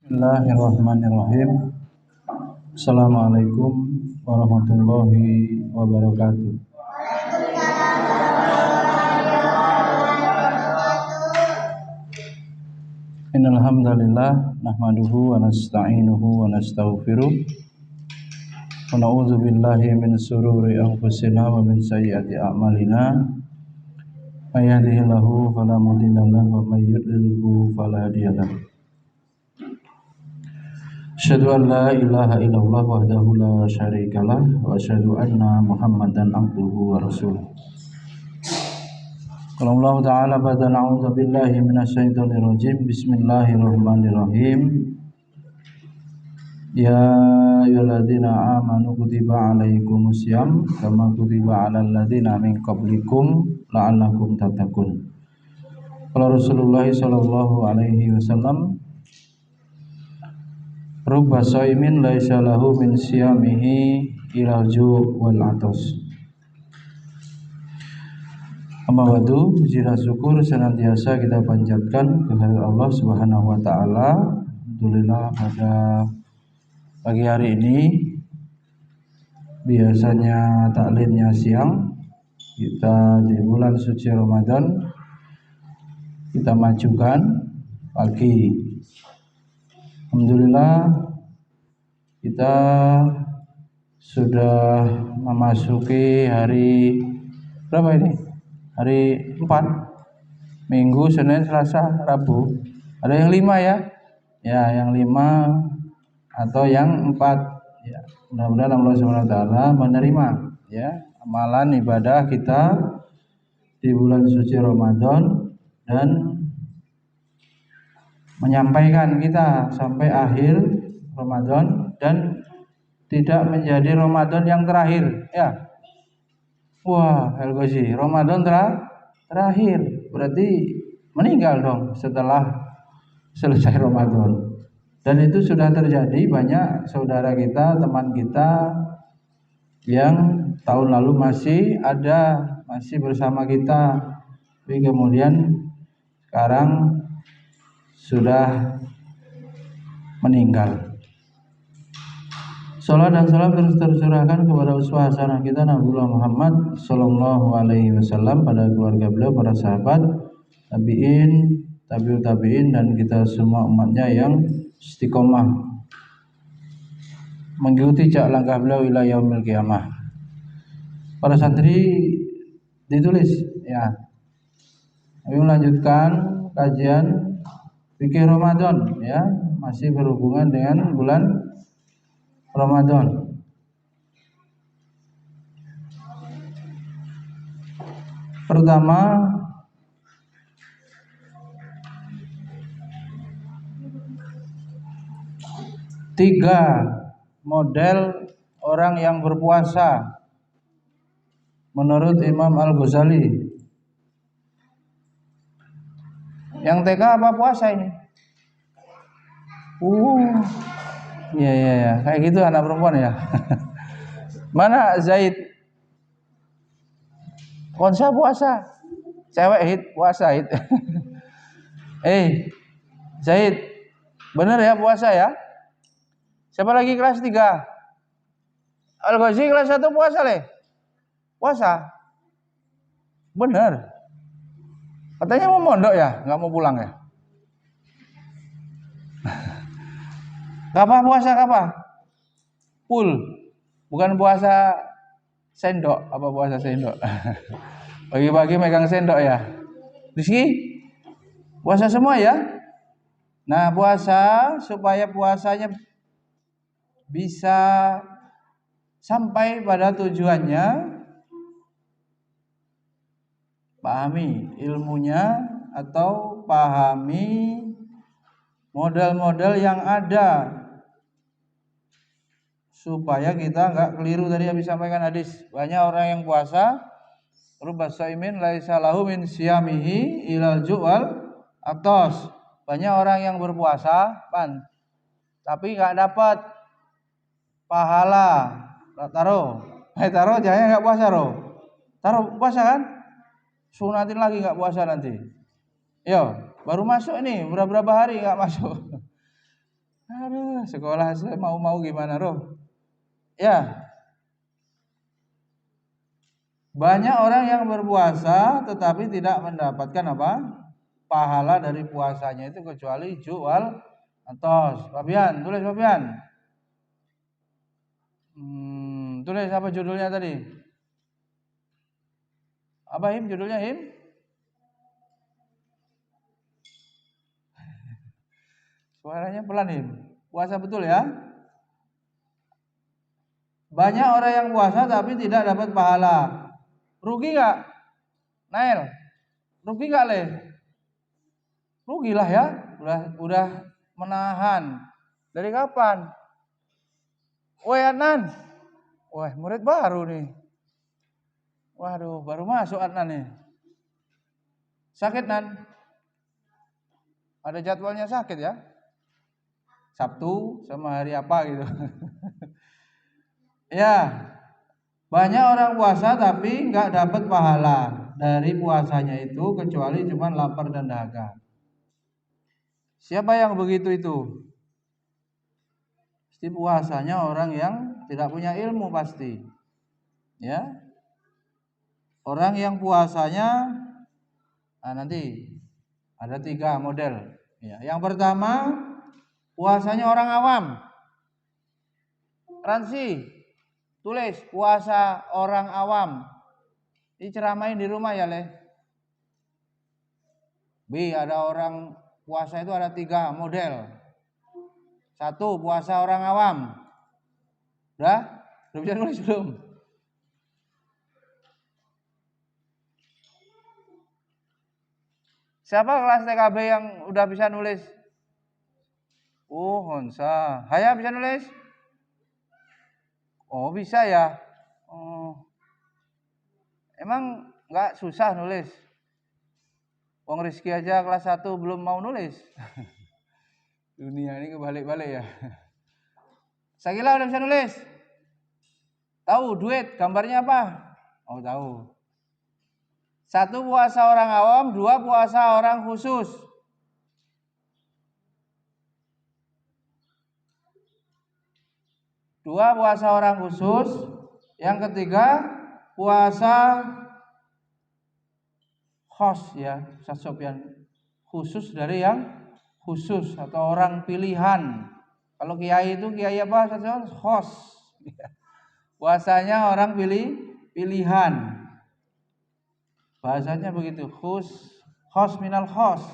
Bismillahirrahmanirrahim. Assalamualaikum warahmatullahi wabarakatuh. Innal hamdalillah nahmaduhu wa nasta'inuhu wa nastaghfiruh wa na'udzu billahi min shururi anfusina wa min sayyiati a'malina. May yahdihillahu fala mudilla lahu wa may yudlilhu fala hadiya lahu. Asyhadu an la ilaha illallah wahdahu la syarikalah wa asyhadu anna Muhammadan abduhu wa rasuluh. Qala Allah ta'ala ba'da a'udzu billahi minasyaitonir rajim. Bismillahirrahmanirrahim. Ya ayyuhalladzina amanu kutiba 'alaikumusiyam kama kutiba 'alal ladzina min qablikum la'allakum tattaqun. Qala Rasulullah sallallahu alaihi wasallam, rubba shaimin laisa lahu min siyamihi ilal ju' wal atas. Amma ba'du, puji dan syukur senantiasa kita panjatkan kehadirat Allah Subhanahu wa taala. Alhamdulillah pada pagi hari ini biasanya taklimnya siang, kita di bulan suci Ramadan kita majukan pagi. Alhamdulillah kita sudah memasuki hari berapa ini? Hari 4, Minggu, Senin, Selasa, Rabu. Ada yang 5 ya? Ya, yang 5 atau yang 4 ya. Mudah-mudahan Allah SWT menerima ya amalan ibadah kita di bulan suci Ramadan dan menyampaikan kita sampai akhir Ramadan dan tidak menjadi Ramadan yang terakhir ya. Wah, Elgozi, Ramadan terakhir berarti meninggal dong setelah selesai Ramadan. Dan itu sudah terjadi, banyak saudara kita, teman kita yang tahun lalu masih ada, masih bersama kita, tapi kemudian sekarang sudah meninggal. Salat dan salam terus tercurahkan kepada uswah hasanah kita Nabiullah Muhammad sallallahu alaihi wasallam, pada keluarga beliau, para sahabat, tabi'in, tabi'ut tabi'in, dan kita semua umatnya yang istiqomah mengikuti jejak langkah beliau ila yaumil qiyamah. Para santri ditulis ya. Kami melanjutkan kajian fikih Ramadan ya, masih berhubungan dengan bulan Ramadan. Pertama, tiga model orang yang berpuasa menurut Imam Al-Ghazali. Yang TK apa puasa ini? Iya, kayak gitu anak perempuan ya. Mana Zaid? Konsa puasa. Cewek hit puasa hit. Zaid, bener ya puasa ya? Siapa lagi kelas 3? Al-Ghazi kelas 1 puasa leh? Puasa? Bener. Katanya mau mondok ya, nggak mau pulang ya? Apa puasa apa? Full. Bukan puasa sendok, apa puasa sendok? Pagi-pagi megang sendok ya. Rizky, puasa semua ya? Nah, puasa supaya puasanya bisa sampai pada tujuannya, pahami ilmunya atau pahami model-model yang ada supaya kita enggak keliru. Tadi habis sampaikan hadis, banyak orang yang puasa, rubba shaimin laisa lahu min siyamihi ilal ju'al atas. Banyak orang yang berpuasa, tapi enggak dapat pahala. Taruh jangan enggak puasa taruh puasa kan? Sunatin lagi enggak puasa nanti. Yo, baru masuk ini berapa hari enggak masuk. sekolah mau gimana roh? Ya, banyak orang yang berpuasa tetapi tidak mendapatkan apa? Pahala dari puasanya itu kecuali jual atos. Fabian, tulis Fabian. Tulis apa judulnya tadi? Apa Him judulnya Him? Suaranya pelan Him. Puasa betul ya? Banyak orang yang puasa tapi tidak dapat pahala. Rugi gak? Nail, rugi gak Le? Rugilah ya. Udah menahan. Dari kapan? Woi Adnan. Wah, murid baru nih. Waduh, baru masuk Adnan nih. Sakit Nan? Ada jadwalnya sakit ya? Sabtu sama hari apa gitu. Ya, banyak orang puasa tapi nggak dapat pahala dari puasanya itu kecuali cuma lapar dan dahaga. Siapa yang begitu itu? Pasti puasanya orang yang tidak punya ilmu pasti. Ya. Orang yang puasanya nanti ada 3 model. Ya. Yang pertama puasanya orang awam. Ransi, tulis puasa orang awam. Diceramain di rumah ya Le. B, ada orang puasa itu ada 3 model. 1 puasa orang awam. Udah bisa nulis belum? Siapa kelas TKB yang udah bisa nulis? Honsa. Haya bisa nulis? Oh bisa ya. Emang nggak susah nulis? Wong Rizky aja kelas 1 belum mau nulis. Dunia ini kebalik-balik ya. Sakila udah bisa nulis? Tahu duit gambarnya apa? Oh tahu. 1 puasa orang awam, 2 puasa orang khusus. 2 puasa orang khusus. Yang ketiga puasa khos ya, Ustaz Sofyan. Khusus dari yang khusus atau orang pilihan. Kalau kiai itu kiai apa Ustaz Sofyan? Khos. Puasanya orang pilihan. Bahasanya begitu, khos minal khos.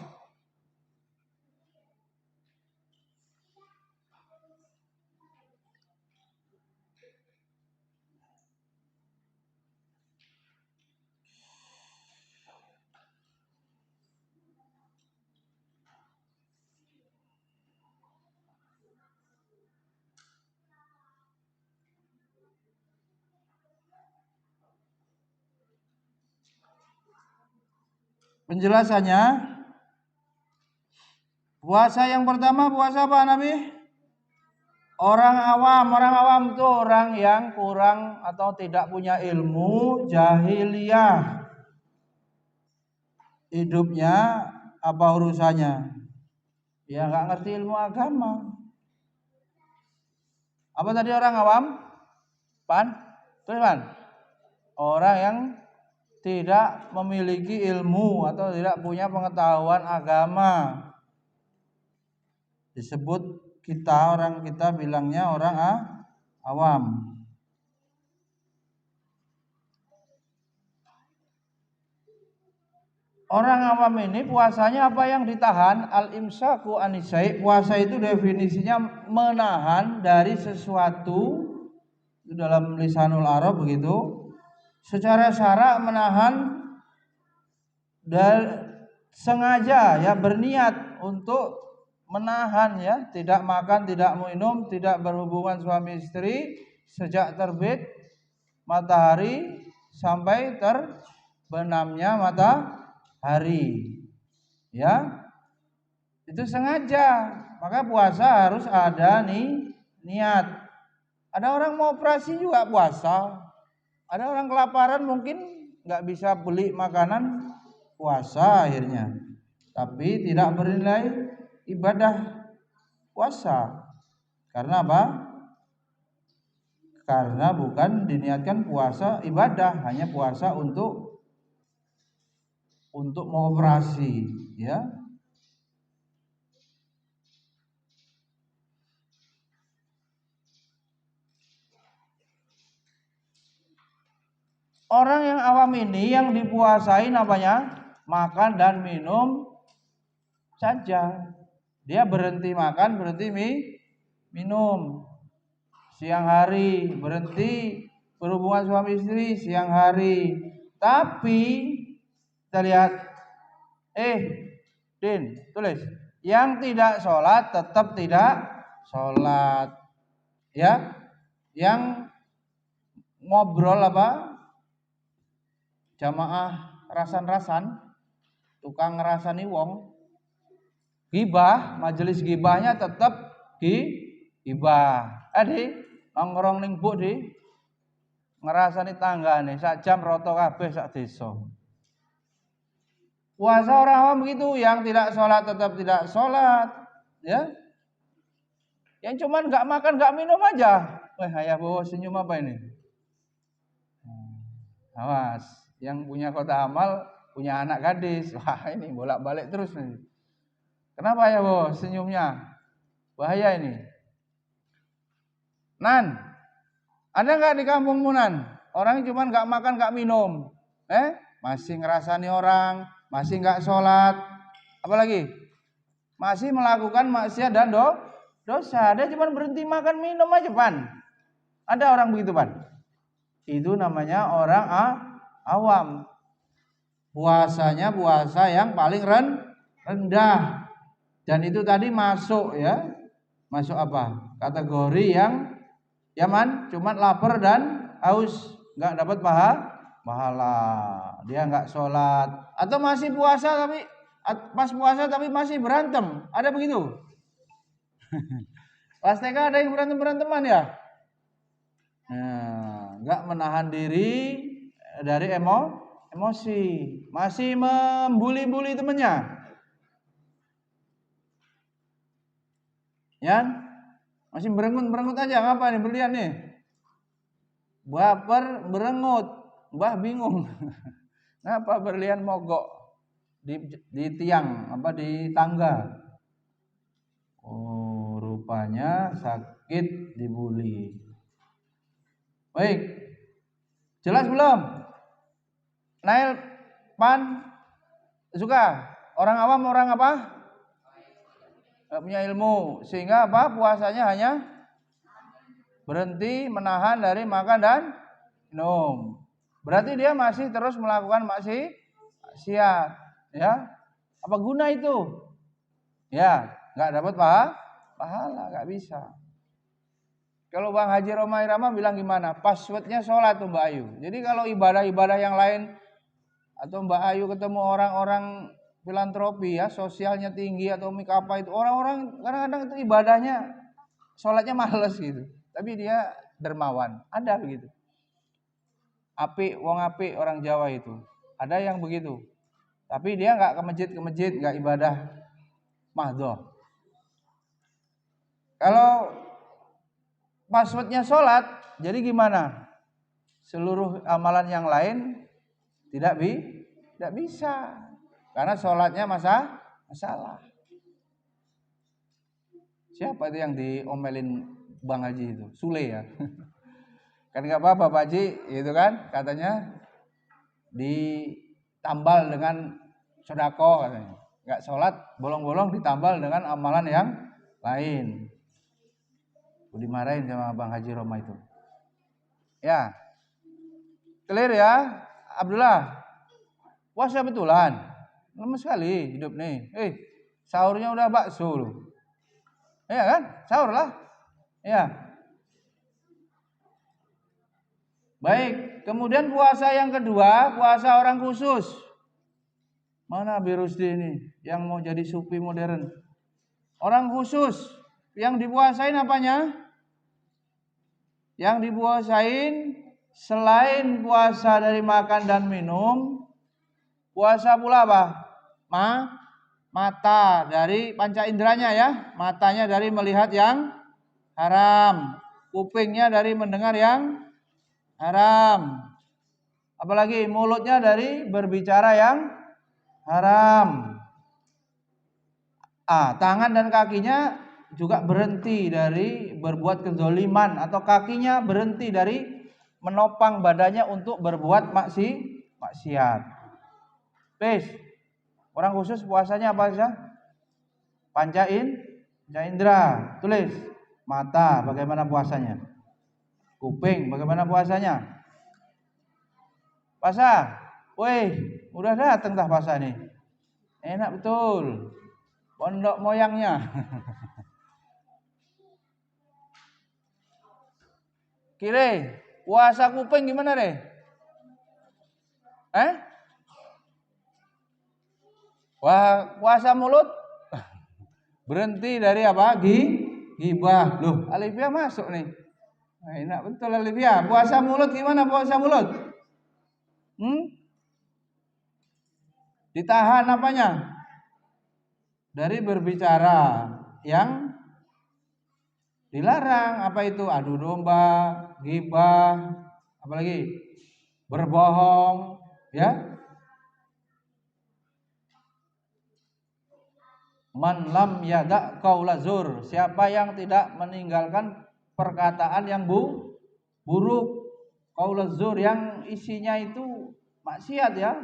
Penjelasannya, puasa yang pertama puasa apa Nabi? Orang awam itu orang yang kurang atau tidak punya ilmu, jahiliyah. Hidupnya apa urusannya? Ya nggak ngerti ilmu agama. Apa tadi orang awam? Orang yang tidak memiliki ilmu atau tidak punya pengetahuan agama. Disebut orang kita bilangnya orang awam. Orang awam ini puasanya apa yang ditahan? Al-imsaku anisai. Puasa itu definisinya menahan dari sesuatu, itu dalam lisanul Arab begitu. Secara syara menahan dan sengaja ya, berniat untuk menahan ya, tidak makan, tidak minum, tidak berhubungan suami istri sejak terbit matahari sampai terbenamnya matahari. Ya. Itu sengaja. Maka puasa harus ada niat. Ada orang mau operasi juga puasa. Ada orang kelaparan mungkin nggak bisa beli makanan, puasa akhirnya. Tapi tidak bernilai ibadah puasa. Karena apa? Karena bukan diniatkan puasa ibadah, hanya puasa untuk mengoperasi, ya. Orang yang awam ini yang dipuasain apanya? Makan dan minum saja. Dia berhenti makan, berhenti minum. Siang hari berhenti berhubungan suami istri siang hari. Tapi kita lihat, Din, tulis. Yang tidak sholat tetap tidak sholat, ya. Yang ngobrol apa? Jamaah rasan-rasan, tukang ngerasani wong, gibah, majelis gibahnya tetap gibah. Nongkrong ning buk di ngerasani tanggane sak jam roto kabeh sak desa. Puasa orang awam begitu, yang tidak sholat tetap tidak sholat, ya. Yang cuman nggak makan nggak minum aja. Ayah bawa senyum apa ini? Awas, yang punya kota amal punya anak gadis, wah ini bolak-balik terus nih. Kenapa ya bawa senyumnya? Bahaya ini. Nan, ada nggak di kampungmu Nan? Orang cuman nggak makan nggak minum, masih ngerasani orang, masih nggak sholat, apalagi masih melakukan maksiat dan dosa. Dia cuma berhenti makan minum aja Pan. Ada orang begitu Pan? Itu namanya orang awam. Puasanya puasa yang paling rendah. Dan itu tadi masuk, ya. Masuk apa? Kategori yang man, cuma lapar dan haus, nggak dapat pahala. Dia nggak sholat atau masih puasa tapi pas puasa tapi masih berantem. Ada begitu? Pas TK ada yang berantem-beranteman ya? Nah, nggak menahan diri dari emosi, masih membuli-buli temannya. Ya, masih berengut aja, ngapa nih berlian nih? Baper berengut, Mbah bingung. Ngapa berlian mogok di tiang apa di tangga? Oh, rupanya sakit dibuli. Baik, jelas belum? Nail, Pan, suka? Orang awam orang apa? Gak punya ilmu, sehingga apa? Puasanya hanya berhenti menahan dari makan dan minum. Berarti dia masih terus melakukan maksiat, ya. Apa guna itu? Ya, nggak dapat pahala, nggak bisa. Kalau Bang Haji Roma Irama bilang gimana? Passwordnya sholat tuh Mbak Ayu. Jadi kalau ibadah-ibadah yang lain atau Mbak Ayu ketemu orang-orang filantropi ya, sosialnya tinggi atau apa itu, orang-orang kadang-kadang itu ibadahnya sholatnya males gitu, tapi dia dermawan, ada begitu. Wong api orang Jawa itu, ada yang begitu, tapi dia nggak ke masjid, nggak ibadah mahdoh. Kalau passwordnya sholat, jadi gimana? Seluruh amalan yang lain tidak bisa. Karena sholatnya masalah. Siapa itu yang diomelin Bang Haji itu? Sule ya. Kan nggak apa-apa Pak Haji, itu kan katanya ditambal dengan sedekah katanya. Nggak sholat, bolong-bolong ditambal dengan amalan yang lain. Dimarahin sama Bang Haji Roma itu. Ya, clear ya, Abdullah. Puasa betulan. Lemes sekali hidup nih. Sahurnya udah bakso loh. Iya kan? Sahur lah. Ya. Baik, kemudian puasa yang kedua, puasa orang khusus. Mana Birusdi ini yang mau jadi sufi modern? Orang khusus yang dipuasain apanya? Yang dipuasain selain puasa dari makan dan minum, puasa pula apa? Mata dari panca inderanya ya, matanya dari melihat yang haram. Kupingnya dari mendengar yang haram. Apalagi mulutnya dari berbicara yang haram. Tangan dan kakinya juga berhenti dari berbuat kezoliman, atau kakinya berhenti dari menopang badannya untuk berbuat maksiat. Please, orang khusus puasanya apa saja? Panca indera. Tulis. Mata, bagaimana puasanya? Kuping, bagaimana puasanya? Puasa. Wih, udah datang dah puasa nih. Enak betul. Pondok moyangnya. Kire, puasa kuping gimana deh? Wah, puasa mulut berhenti dari apa? Gibah. Loh, Alivia masuk nih. Nah, enak betul Alivia. Puasa mulut gimana puasa mulut? Ditahan apanya? Dari berbicara yang dilarang. Apa itu? Adu domba, gibah, apalagi berbohong, ya. Man lam yada qaula zur, siapa yang tidak meninggalkan perkataan yang buruk, qaula zur yang isinya itu maksiat, ya,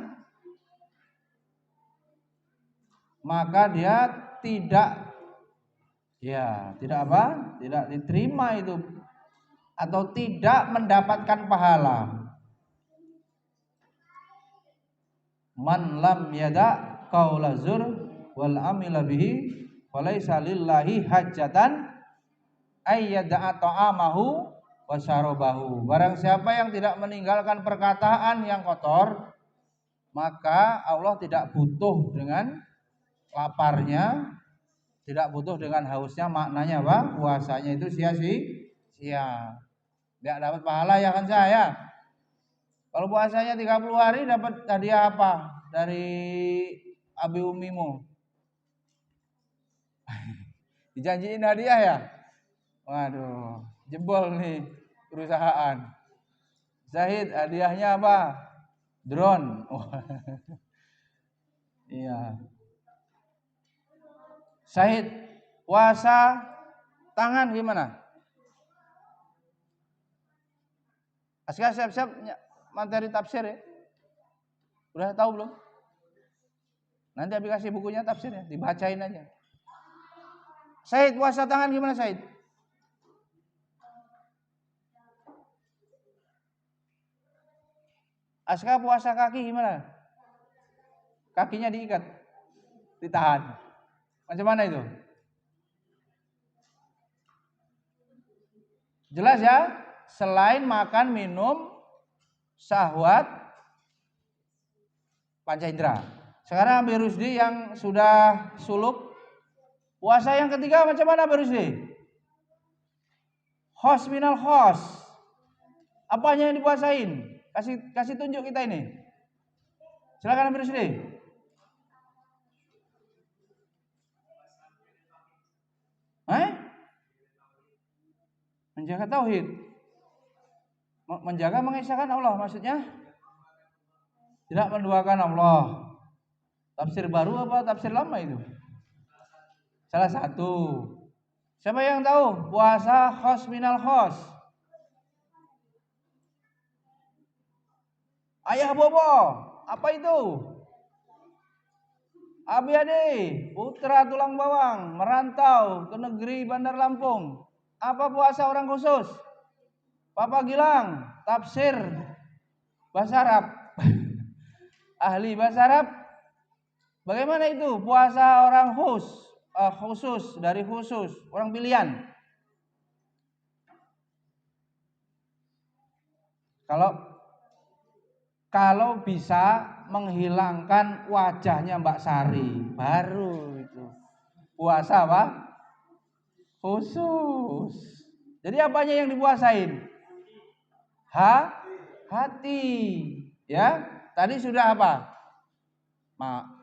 maka dia tidak apa? Tidak diterima itu, atau tidak mendapatkan pahala. Man lam yada qaula zur wal amila bihi falaisa lillahi hajatan ayyada'a ta'amahu wa syarabahu. Barang siapa yang tidak meninggalkan perkataan yang kotor, maka Allah tidak butuh dengan laparnya, tidak butuh dengan hausnya. Maknanya apa? Puasanya itu sia-sia. Tidak dapat pahala, ya kan saya? Kalau puasanya 30 hari dapat hadiah apa dari abi umimu? Dijanjiin hadiah ya? Waduh, jebol nih perusahaan. Zahid, hadiahnya apa? Drone. Iya. Zahid, puasa tangan gimana? Aska siap-siap materi tafsir ya? Udah tahu belum? Nanti Abi kasih bukunya tafsirnya, dibacain aja. Said, puasa tangan gimana Said? Aska, puasa kaki gimana? Kakinya diikat, ditahan. Macam mana itu? Jelas ya? Selain makan, minum, syahwat, panca indera. Sekarang Abi Rusdi yang sudah suluk, puasa yang ketiga macam mana Abi Rusdi? Khos minal khos. Apanya yang dipuasain? Kasih tunjuk kita ini. Silakan Abi Rusdi. Menjaga tauhid. Menjaga mengesahkan Allah maksudnya? Tidak menduakan Allah. Tafsir baru apa tafsir lama itu? Salah satu. Siapa yang tahu? Puasa khos minal khos. Ayah bobo, apa itu? Abi Ade, putra tulang bawang, merantau ke negeri Bandar Lampung. Apa puasa orang khusus? Papa Gilang, tafsir bahasa Arab. Ahli bahasa Arab. Bagaimana itu puasa orang khusus dari khusus, orang pilihan? Kalau bisa menghilangkan wajahnya Mbak Sari, baru itu puasa apa? Khusus. Jadi apanya yang dipuasain? Hati. Ya, tadi sudah apa?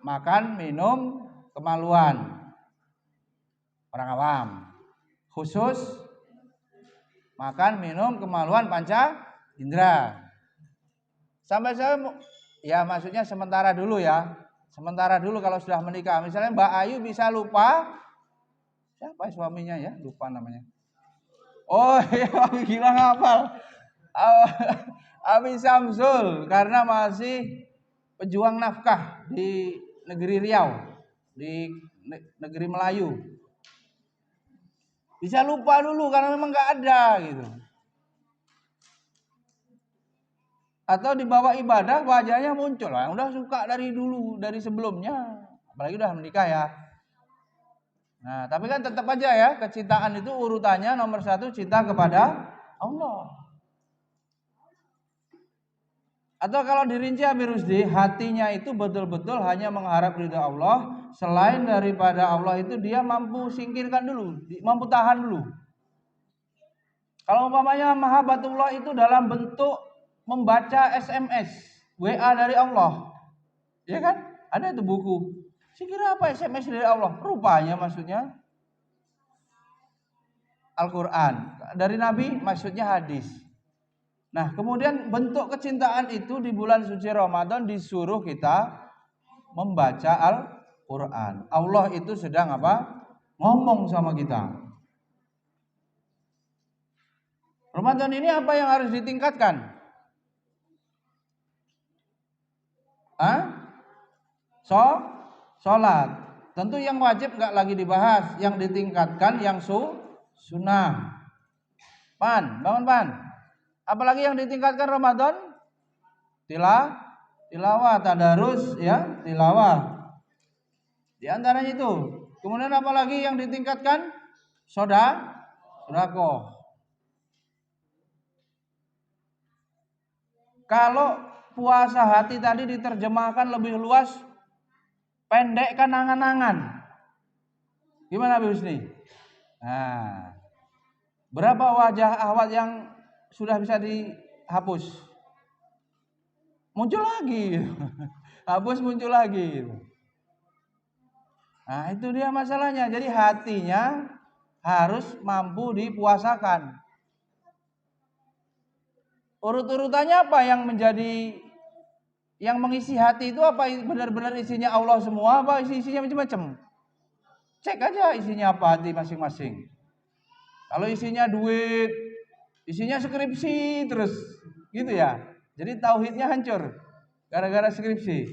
Makan, minum, kemaluan. Orang awam. Khusus makan, minum, kemaluan panca indera. Sampai saya ya maksudnya sementara dulu ya. Sementara dulu kalau sudah menikah. Misalnya Mbak Ayu bisa lupa siapa suaminya ya? Lupa namanya. Oh iya, gila ngapal. Abi Samsul karena masih pejuang nafkah di negeri Riau, di negeri Melayu. Bisa lupa dulu karena memang nggak ada gitu. Atau dibawa ibadah wajahnya muncul, yang udah suka dari dulu, dari sebelumnya, apalagi udah menikah ya. Nah, tapi kan tetap aja ya, kecintaan itu urutannya nomor 1 cinta kepada Allah. Atau kalau dirinci Habib Rusdi, hatinya itu betul-betul hanya mengharap ridha Allah. Selain daripada Allah itu dia mampu singkirkan dulu, mampu tahan dulu. Kalau umpamanya mahabbatullah itu dalam bentuk membaca SMS, WA dari Allah. Ya kan? Ada itu buku. Saya kira apa SMS dari Allah? Rupanya maksudnya Al-Quran. Dari Nabi maksudnya hadis. Nah, kemudian bentuk kecintaan itu di bulan suci Ramadan disuruh kita membaca Al-Quran. Allah itu sedang apa? Ngomong sama kita. Ramadan ini apa yang harus ditingkatkan? Sholat. Tentu yang wajib nggak lagi dibahas. Yang ditingkatkan yang sunnah. Bangun pan. Apalagi yang ditingkatkan Ramadan? Tilawah, tadarus ya, tilawah. Di antaranya itu. Kemudian apalagi yang ditingkatkan? Sedekah. Kalau puasa hati tadi diterjemahkan lebih luas, pendekkan angan-angan. Gimana Bu Husni? Nah, berapa wajah ahwat yang sudah bisa dihapus? Muncul lagi. Hapus muncul lagi. Nah, itu dia masalahnya. Jadi hatinya harus mampu dipuasakan. Urut-urutannya apa yang mengisi hati itu apa? Benar-benar isinya Allah semua apa isinya macam-macam? Cek aja isinya apa hati masing-masing. Kalau isinya duit, isinya skripsi terus gitu ya. Jadi tauhidnya hancur gara-gara skripsi.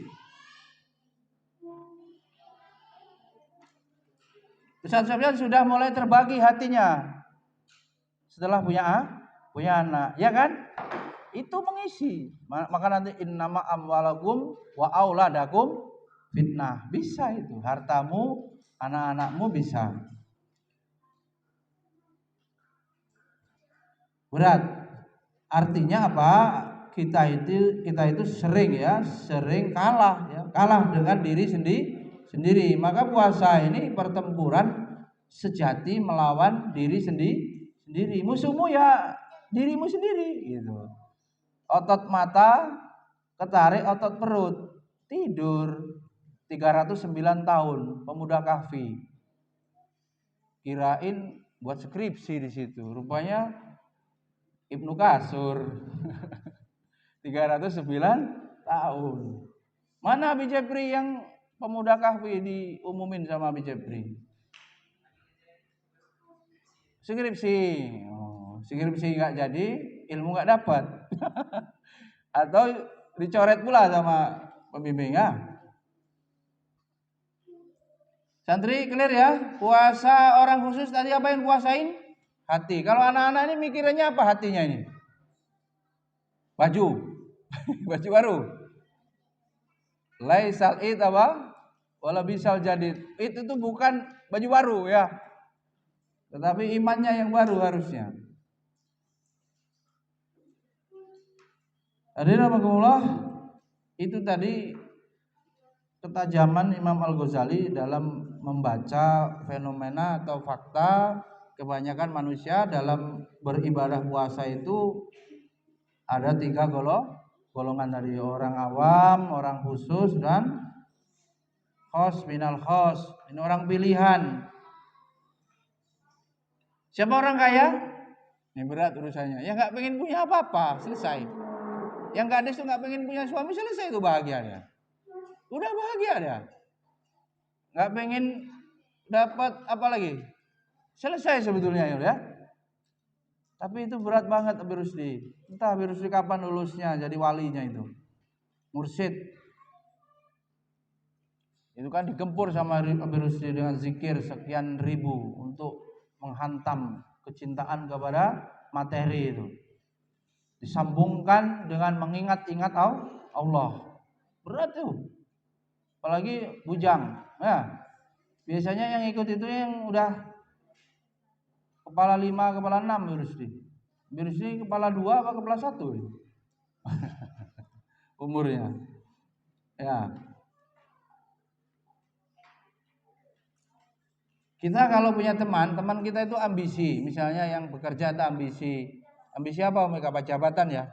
Ustaz Sofyan sudah mulai terbagi hatinya setelah punya anak, ya kan? Itu mengisi. Maka nanti innama amwalakum wa auladakum fitnah. Bisa itu. Hartamu, anak-anakmu bisa. Berat. Artinya apa? Kita itu sering kalah ya. Kalah dengan diri sendiri. Maka puasa ini pertempuran sejati melawan diri sendiri. Musuhmu ya dirimu sendiri gitu. Otot mata ketarik otot perut, tidur 309 tahun, pemuda kahfi. Kirain buat skripsi di situ. Rupanya Ibnu Kasur. 309 tahun. Mana Abi Jepri yang pemuda kahfi diumumin sama Abi Jepri? Skripsi. Skripsi enggak jadi, ilmu enggak dapat. Atau dicoret pula sama pembimbingnya. Santri clear ya? Puasa orang khusus tadi apa yang puasain? Hati. Kalau anak-anak ini mikirannya apa hatinya ini? Baju. Baju baru. Laisal id apa? Wala bisal jadid. Itu bukan baju baru ya. Tetapi imannya yang baru harusnya. Hadirin itu tadi ketajaman Imam Al-Ghazali dalam membaca fenomena atau fakta kebanyakan manusia dalam beribadah puasa itu ada 3 golongan dari orang awam, orang khusus dan khos minal khos. Ini orang pilihan. Siapa orang kaya? Ini berat urusannya. Yang nggak pengen punya apa-apa, selesai. Yang gadis tuh nggak pengen punya suami, selesai itu bahagia dia. Udah bahagia dia. Nggak pengen dapat apa lagi, selesai sebetulnya ya. Tapi itu berat banget Habib Rusdi. Entah Habib Rusdi kapan lulusnya jadi walinya itu. Mursyid. Itu kan digempur sama Habib Rusdi dengan zikir sekian ribu untuk menghantam kecintaan kepada materi itu. Disambungkan dengan mengingat-ingat Allah. Berat tuh. Apalagi bujang. Ya. Biasanya yang ikut itu yang udah kepala 5, kepala 6 Birusdi kepala 2 apa kepala 1 umurnya. Ya. Kita kalau punya teman kita itu ambisi, misalnya yang bekerja itu ambisi apa? Mereka jabatan ya.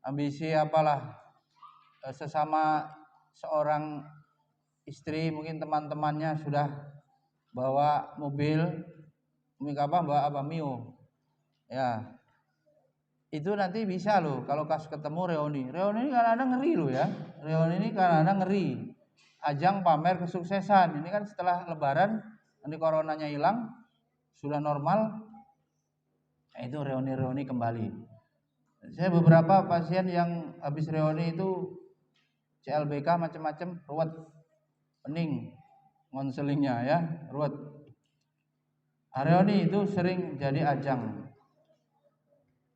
Ambisi apalah, sesama seorang istri mungkin teman-temannya sudah bawa mobil, bawa apa Mio. Ya. Itu nanti bisa loh kalau pas ketemu reuni ini kadang-kadang ngeri loh ya. Reuni ini kadang-kadang ngeri. Ajang pamer kesuksesan. Ini kan setelah lebaran, nanti coronanya hilang, sudah normal. Nah, itu reuni kembali. Saya beberapa pasien yang habis reuni itu CLBK macam-macam, ruwet, pening, konselingnya ya, ruwet. Reuni itu sering jadi ajang.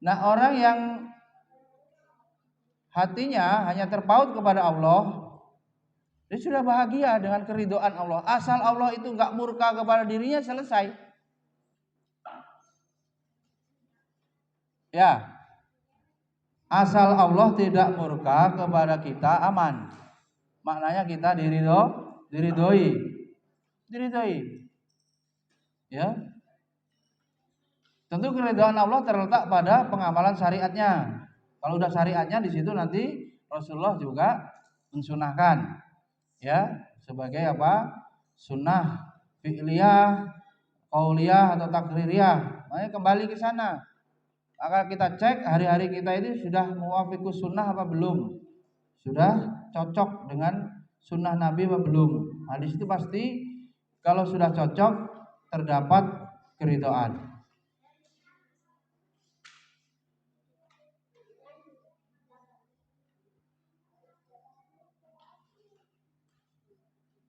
Nah, orang yang hatinya hanya terpaut kepada Allah, dia sudah bahagia dengan keridhaan Allah. Asal Allah itu enggak murka kepada dirinya, selesai. Ya. Asal Allah tidak murka kepada kita, aman. Maknanya kita diridhoi. Ya. Tentu keridhaan Allah terletak pada pengamalan syariatnya. Kalau udah syariatnya di situ nanti Rasulullah juga mensunahkan, ya, sebagai apa? Sunnah fi'liyah, qauliyah atau takririyah. Makanya kembali ke sana. Akan kita cek hari-hari kita ini sudah muwafiqus sunnah apa belum? Sudah cocok dengan sunnah Nabi apa belum? Nah, di situ pasti kalau sudah cocok terdapat keridhaan.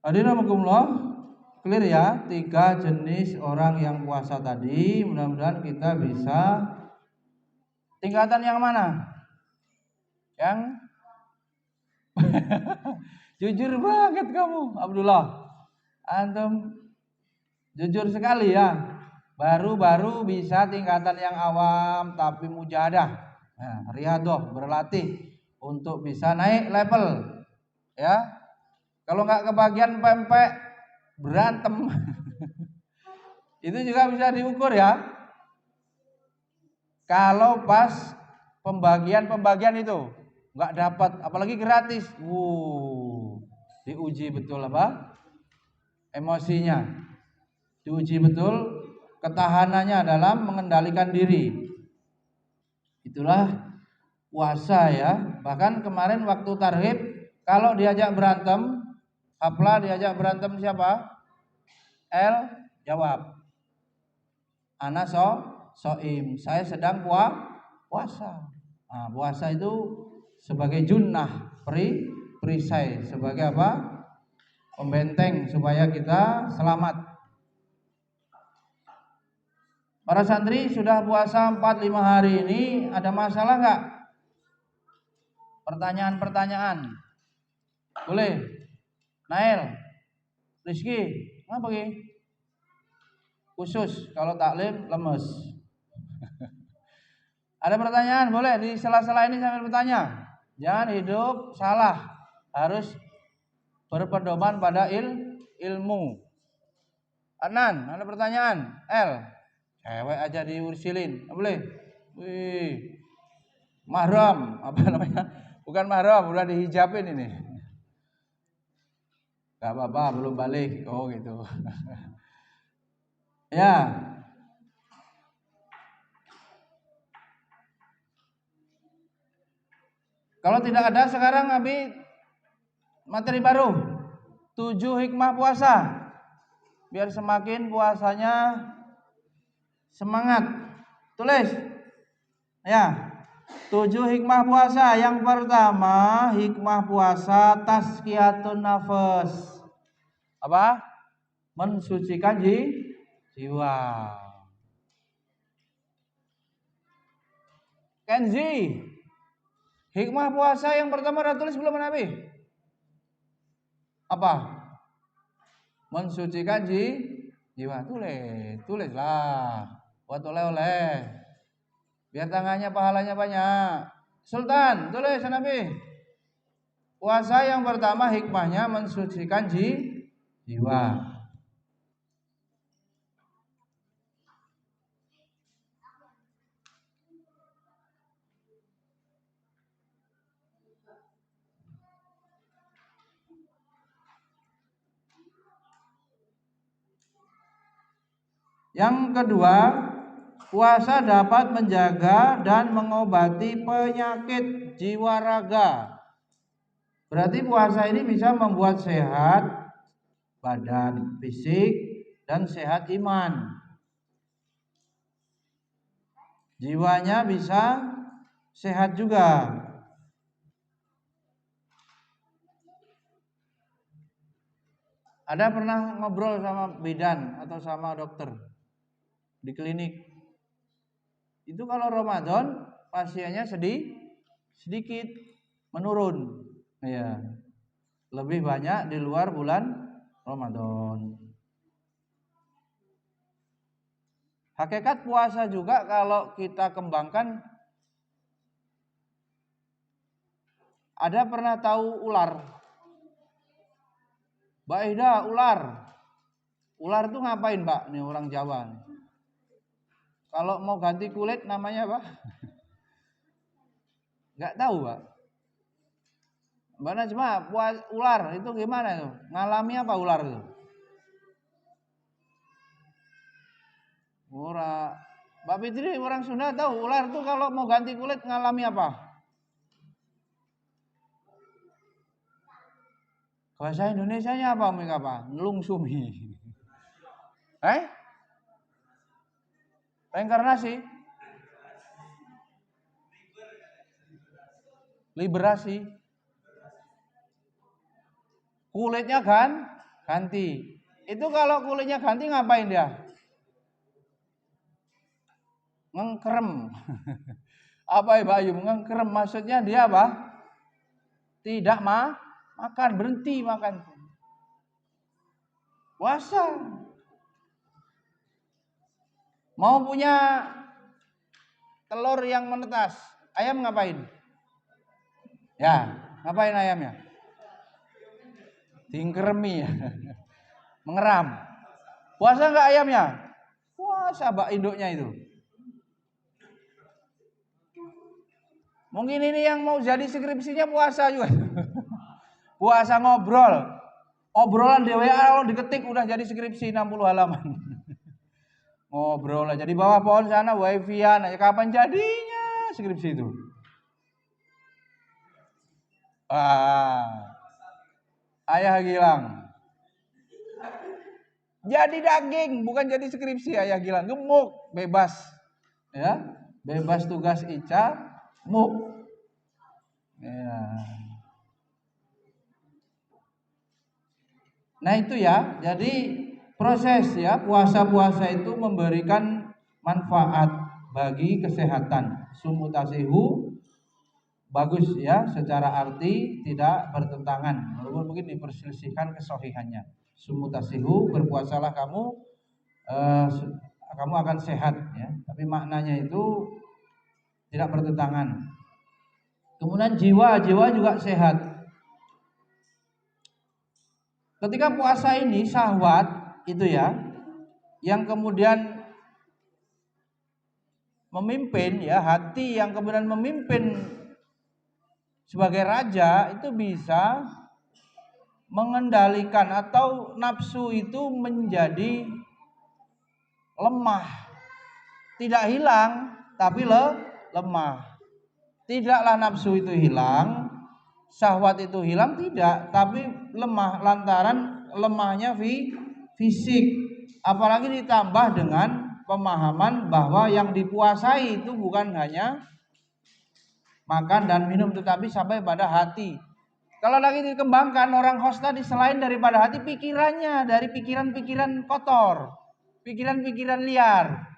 Hadirin clear ya 3 jenis orang yang puasa tadi. Mudah-mudahan kita bisa tingkatan yang mana? Yang jujur banget kamu Abdullah. Antum jujur sekali ya. Baru-baru bisa tingkatan yang awam tapi mujahadah. Nah, riyadhah, berlatih untuk bisa naik level. Ya. Kalau nggak kebagian pempek berantem. Itu juga bisa diukur ya. Kalau pas pembagian itu nggak dapat, apalagi gratis, diuji betul apa? Emosinya, diuji betul ketahanannya dalam mengendalikan diri. Itulah puasa ya. Bahkan kemarin waktu tarhib, kalau diajak berantem, Hafla diajak berantem siapa? L jawab, ana soim, saya sedang puasa. Nah, puasa itu sebagai junnah, perisai, sebagai apa? Pembenteng supaya kita selamat. Para santri sudah puasa 4-5 hari ini, ada masalah nggak? Pertanyaan-pertanyaan. Boleh? Nail, Rizky, ngapa Ki? Khusus kalau taklim lemes. Ada pertanyaan? Boleh di sela-sela ini sambil bertanya. Jangan hidup salah, harus berpedoman pada ilmu. Anan, ada pertanyaan? L, cewek aja diursilin, boleh? Wih, mahram, apa namanya? Bukan mahram, udah dihijabin ini. Gak apa-apa, belum balik. Oh gitu. Ya. Kalau tidak ada sekarang Abi materi baru. 7 hikmah puasa. Biar semakin puasanya semangat. Tulis. Ya. 7 hikmah puasa. Yang pertama, hikmah puasa tazkiyatun nafas. Apa? Mensucikan jiwa. Kenzi, hikmah puasa yang pertama udah tulis belum Nabi? Apa? Mensucikan jiwa. Tulislah. Buat oleh-oleh. Biar tangannya pahalanya banyak. Sultan, tulis Nabi. Puasa yang pertama hikmahnya mensucikan jiwa. Yang kedua, puasa dapat menjaga dan mengobati penyakit jiwa raga. Berarti puasa ini bisa membuat sehat badan fisik dan sehat iman. Jiwanya bisa sehat juga. Ada pernah ngobrol sama bidan atau sama dokter di klinik? Itu kalau Ramadan pasiennya sedikit menurun. Ya. Lebih banyak di luar bulan Ramadan. Hakikat puasa juga kalau kita kembangkan, ada pernah tahu ular? Mbak Ida, ular. Ular itu ngapain, Mbak? Nih orang Jawa. Kalau mau ganti kulit namanya apa? Enggak tahu, Mbak. Mbak Najma, ular itu gimana tuh? Ngalami apa ular itu? Mbak Fitri, orang Sunda tahu ular tuh kalau mau ganti kulit ngalami apa? Bahasa Indonesianya apa, Mika, apa? Ngelungsumi. Reinkarnasi? Liberasi? Kulitnya ganti. Itu kalau kulitnya ganti ngapain dia? Ngengkrem. Apa ya Bayu? Ngengkrem maksudnya dia apa? Tidak makan, berhenti makan. Puasa. Mau punya telur yang menetas, ayam ngapain? Ya, ngapain ayamnya? Dingkremi ya. Mengeram. Puasa enggak ayamnya? Puasa bak induknya itu. Mungkin ini yang mau jadi skripsinya puasa juga. Puasa ngobrol. Obrolan di WA kalau diketik udah jadi skripsi 60 halaman. Ngobrol aja di bawah pohon sana wifi-an aja, kapan jadinya skripsi itu? Ayah Gilang. Jadi daging, bukan jadi skripsi Ayah Gilang. Gemuk, bebas. Ya, bebas tugas Ica, muk. Ya. Nah itu ya, jadi proses ya puasa-puasa itu memberikan manfaat bagi kesehatan. Sumutasihu bagus ya, secara arti tidak bertentangan, walaupun mungkin diperselisihkan kesohihannya. Sumutasihu, berpuasalah kamu, kamu akan sehat ya, tapi maknanya itu tidak bertentangan. Kemudian jiwa juga sehat. Ketika puasa ini syahwat itu ya, yang kemudian memimpin ya, hati yang kemudian memimpin sebagai raja itu bisa mengendalikan atau nafsu itu menjadi lemah. Tidak hilang tapi lemah. Tidaklah nafsu itu hilang, syahwat itu hilang, tidak, tapi lemah lantaran lemahnya fisik. Apalagi ditambah dengan pemahaman bahwa yang dipuasai itu bukan hanya makan dan minum, tetapi sampai pada hati. Kalau lagi dikembangkan orang host tadi, selain daripada hati, pikirannya, dari pikiran-pikiran kotor, pikiran-pikiran liar.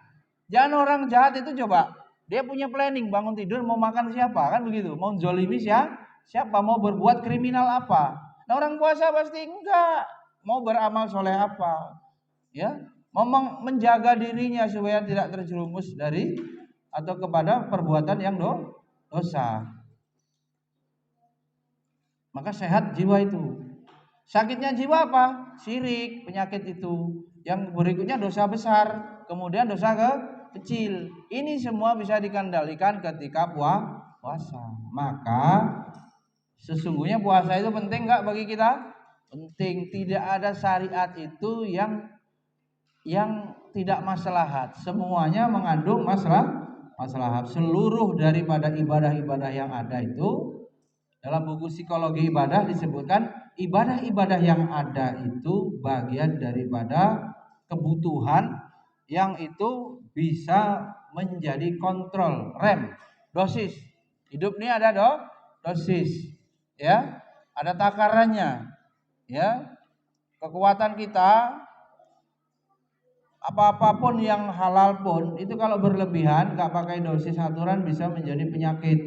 Jangan orang jahat itu coba, dia punya planning bangun tidur mau makan siapa, kan begitu, mau zolimi siapa, mau berbuat kriminal apa. Nah orang puasa pasti enggak, mau beramal soleh apa, ya, mau menjaga dirinya supaya tidak terjerumus dari atau kepada perbuatan yang dosa. Maka sehat jiwa itu. Sakitnya jiwa apa? Syirik, penyakit itu. Yang berikutnya dosa besar, kemudian dosa kecil. Ini semua bisa dikendalikan ketika puasa. Maka sesungguhnya puasa itu penting enggak bagi kita? Penting. Tidak ada syariat itu yang tidak maslahat. Semuanya mengandung maslahat. Seluruh daripada ibadah-ibadah yang ada itu, dalam buku psikologi ibadah disebutkan ibadah-ibadah yang ada itu bagian daripada kebutuhan yang itu bisa menjadi kontrol, rem, dosis. Hidup ini ada dosis, ya, ada takarannya, ya. Kekuatan kita, apapun yang halal pun itu kalau berlebihan, nggak pakai dosis aturan bisa menjadi penyakit.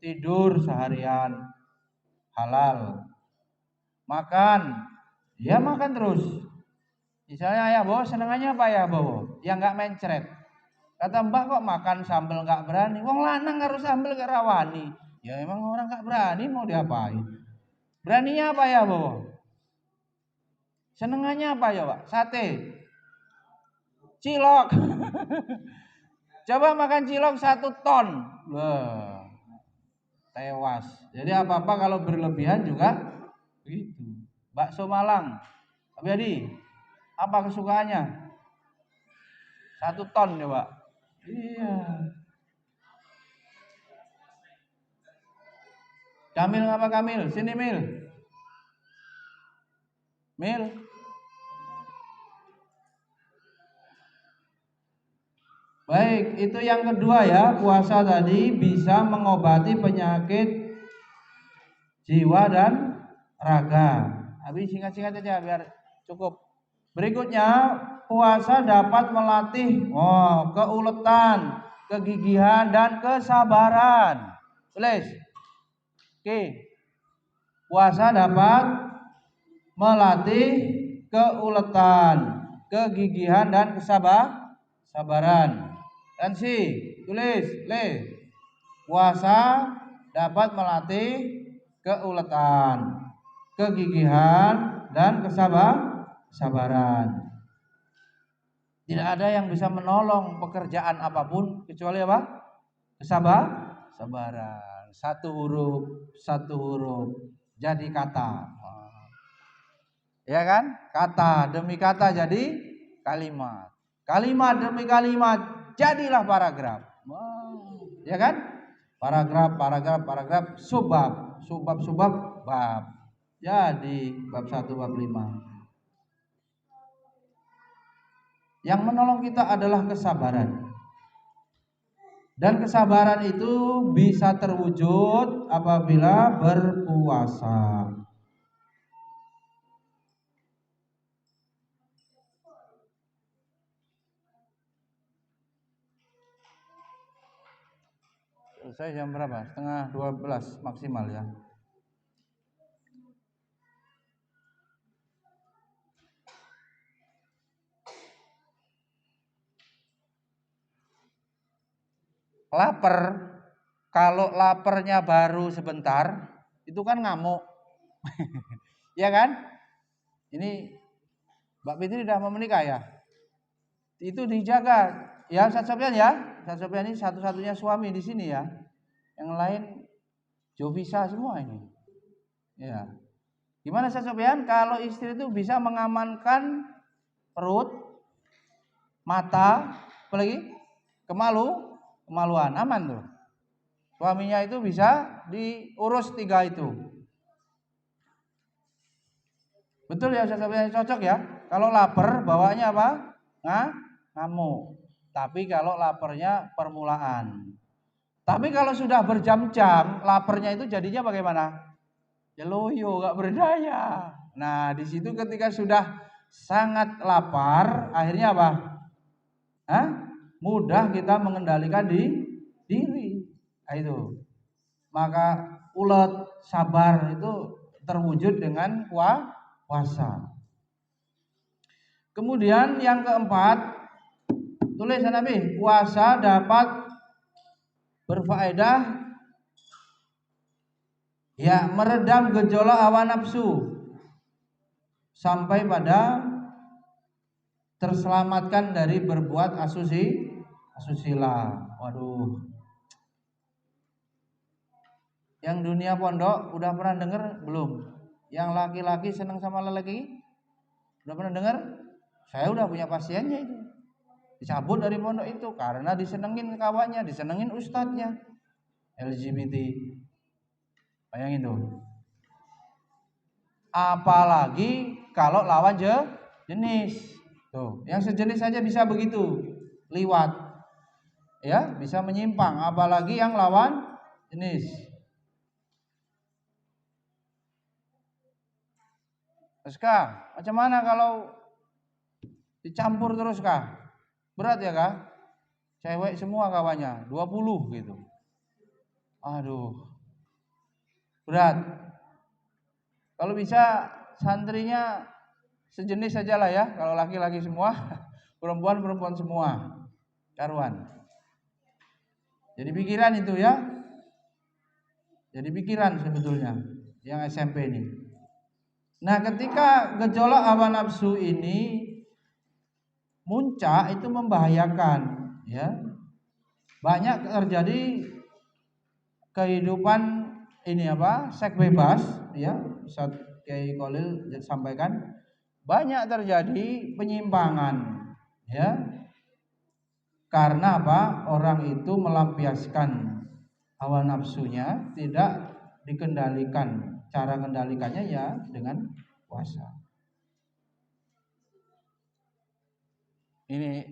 Tidur seharian halal, makan, ya makan terus. Misalnya ya bawa senengannya apa ya bawa, ya nggak mencret. Kata mbah kok makan sambal nggak berani, wong lanang harus sambal gak rawani. Ya emang orang nggak berani mau diapain? Beraninya apa ya bawa? Senengannya apa ya pak? Sate, cilok. Coba makan cilok 1 ton, wah, tewas. Jadi apa-apa kalau berlebihan juga begitu. Bakso Malang, Abi, apa kesukaannya? 1 ton coba. Iya. Kamil apa Kamil? Sini Mil. Mil. Baik, itu yang kedua ya, puasa tadi bisa mengobati penyakit jiwa dan raga. Habis singkat-singkat aja biar cukup. Berikutnya, puasa dapat melatih keuletan, kegigihan dan kesabaran. Tulis. Oke. Puasa dapat melatih keuletan, kegigihan dan kesabaran. Dan tulis, puasa dapat melatih keuletan, kegigihan dan kesabaran. Tidak ada yang bisa menolong pekerjaan apapun kecuali apa? Kesabaran. Satu huruf jadi kata. Ya kan? Kata demi kata jadi kalimat. Kalimat demi kalimat jadilah paragraf. Ya kan? Paragraf, subbab, bab. Jadi bab 1, bab 5. Yang menolong kita adalah kesabaran. Dan kesabaran itu bisa terwujud apabila berpuasa. Selesai jam berapa? Setengah 12 maksimal ya. Lapar, kalau laparnya baru sebentar, itu kan ngamuk. Ya kan? Ini Mbak Fitri sudah mau menikah ya? Itu dijaga. Ya Ustaz Sofyan ya. Ustaz Sofyan ini satu-satunya suami di sini ya. Yang lain Jovisa semua ini. Ya. Gimana Ustaz Sofyan? Kalau istri itu bisa mengamankan perut, mata, apalagi kemaluan, aman tuh. Suaminya itu bisa diurus 3 itu. Betul ya, cocok ya. Kalau lapar bawaannya apa? Ngamuk. Tapi kalau laparnya permulaan. Tapi kalau sudah berjam-jam, laparnya itu jadinya bagaimana? Ya loyo, gak berdaya. Nah, di situ ketika sudah sangat lapar, akhirnya apa? Mudah kita mengendalikan diri. Nah, itu. Maka ulet, sabar itu terwujud dengan puasa. Kemudian yang keempat, tulis Nabi, puasa dapat berfaedah ya meredam gejolak hawa nafsu sampai pada terselamatkan dari berbuat asusila. Waduh. Yang dunia pondok udah pernah dengar belum? Yang laki-laki senang sama lelaki? Udah pernah dengar? Saya udah punya pasiennya itu. Dicabut dari pondok itu karena disenengin kawannya, disenengin ustadznya. LGBT. Bayangin tuh. Apalagi kalau lawan jenis. Tuh, yang sejenis saja bisa begitu. Liwat. Ya, bisa menyimpang, apalagi yang lawan jenis. Terus Kak, macam mana kalau dicampur terus Kak? Berat ya Kak? Cewek semua kawannya, 20 gitu. Aduh. Berat. Kalau bisa santrinya sejenis saja lah ya. Kalau laki-laki semua, perempuan semua. Karuan. Jadi pikiran itu ya. Jadi pikiran sebetulnya yang SMP ini. Nah, ketika gejolak hawa nafsu ini muncak itu membahayakan ya. Banyak terjadi kehidupan ini seks bebas ya. Ustaz Kiai Khalil sampaikan banyak terjadi penyimpangan ya. Karena orang itu melampiaskan hawa nafsunya, tidak dikendalikan. Cara kendalikannya ya dengan puasa. Ini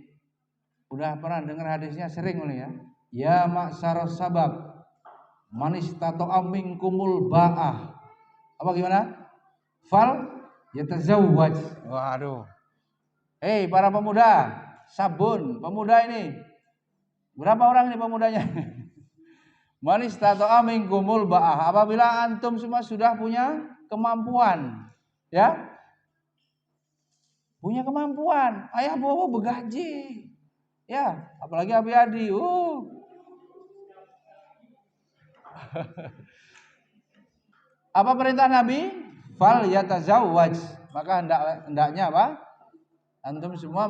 udah pernah dengar hadisnya sering ya. Ya ma'syarus sabab man istata'a minkumul ba'ah. Apa gimana? Fal yatazawwaj. Waduh. Hei para pemuda, sabun pemuda ini. Berapa orang ini pemudanya? Man istata'a minkumul ba'ah. Apabila antum semua sudah punya kemampuan, ya. Punya kemampuan, ayah bawa begaji. Ya, apalagi Abi Adi. Apa perintah Nabi? Fal yatazawwaj. Maka hendaknya apa? Antum semua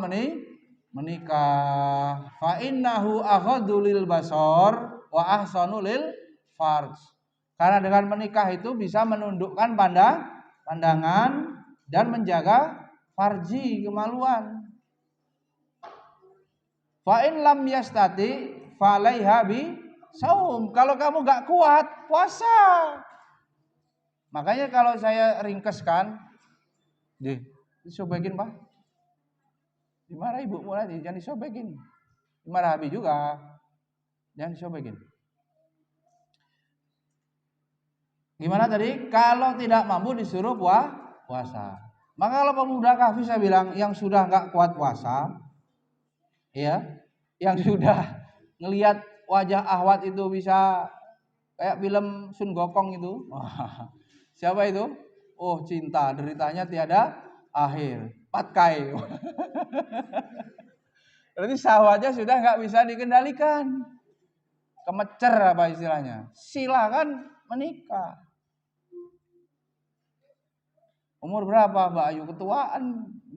menikah. Fa innahu aghaddu lil basar wa ahsanu lil farj. Karena dengan menikah itu bisa menundukkan pandangan dan menjaga farji, kemaluan. Fa in lam yastati falaiha bi saum. Kalau kamu gak kuat, puasa. Makanya kalau saya ringkeskan, disobekin Pak. Dimarahi ibu mulai, jangan disobekin. Dimarah Abi juga, jangan disobekin. Gimana tadi? Kalau tidak mampu disuruh puasa. Maka kalau pemuda kafir saya bilang yang sudah nggak kuat puasa, ya, yang sudah ngelihat wajah ahwat itu bisa kayak film Sun Gokong itu. Siapa itu? Oh, cinta deritanya tiada akhir. Patkai. Berarti syahwatnya sudah nggak bisa dikendalikan. Kemecer apa istilahnya? Silakan menikah. Umur berapa Mbak Ayu? Ketuaan.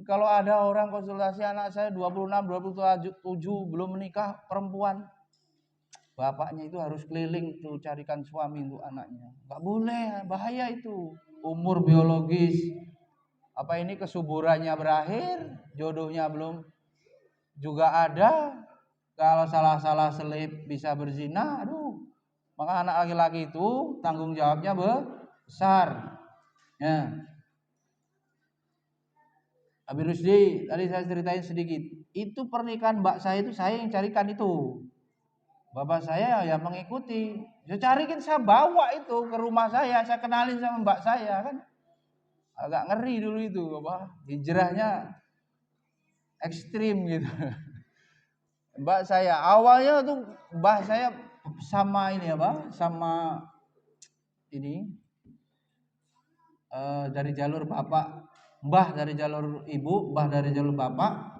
Kalau ada orang konsultasi anak saya 26, 27 belum menikah, perempuan. Bapaknya itu harus keliling tuh carikan suami untuk anaknya. Gak boleh, bahaya itu. Umur biologis. Apa ini kesuburannya berakhir, jodohnya belum juga ada. Kalau salah-salah selip bisa berzina, aduh. Maka anak laki-laki itu tanggung jawabnya besar. Ya. Habib Rusdi tadi saya ceritain sedikit. Itu pernikahan mbak saya itu saya yang carikan itu. Bapak saya ya mengikuti. Saya carikan, saya bawa itu ke rumah saya kenalin sama mbak saya kan. Agak ngeri dulu itu, apa? Hijrahnya ekstrim gitu. Mbak saya awalnya tuh mbak saya sama ini apa? Sama ini dari jalur bapak, mbah dari jalur ibu, mbah dari jalur bapak.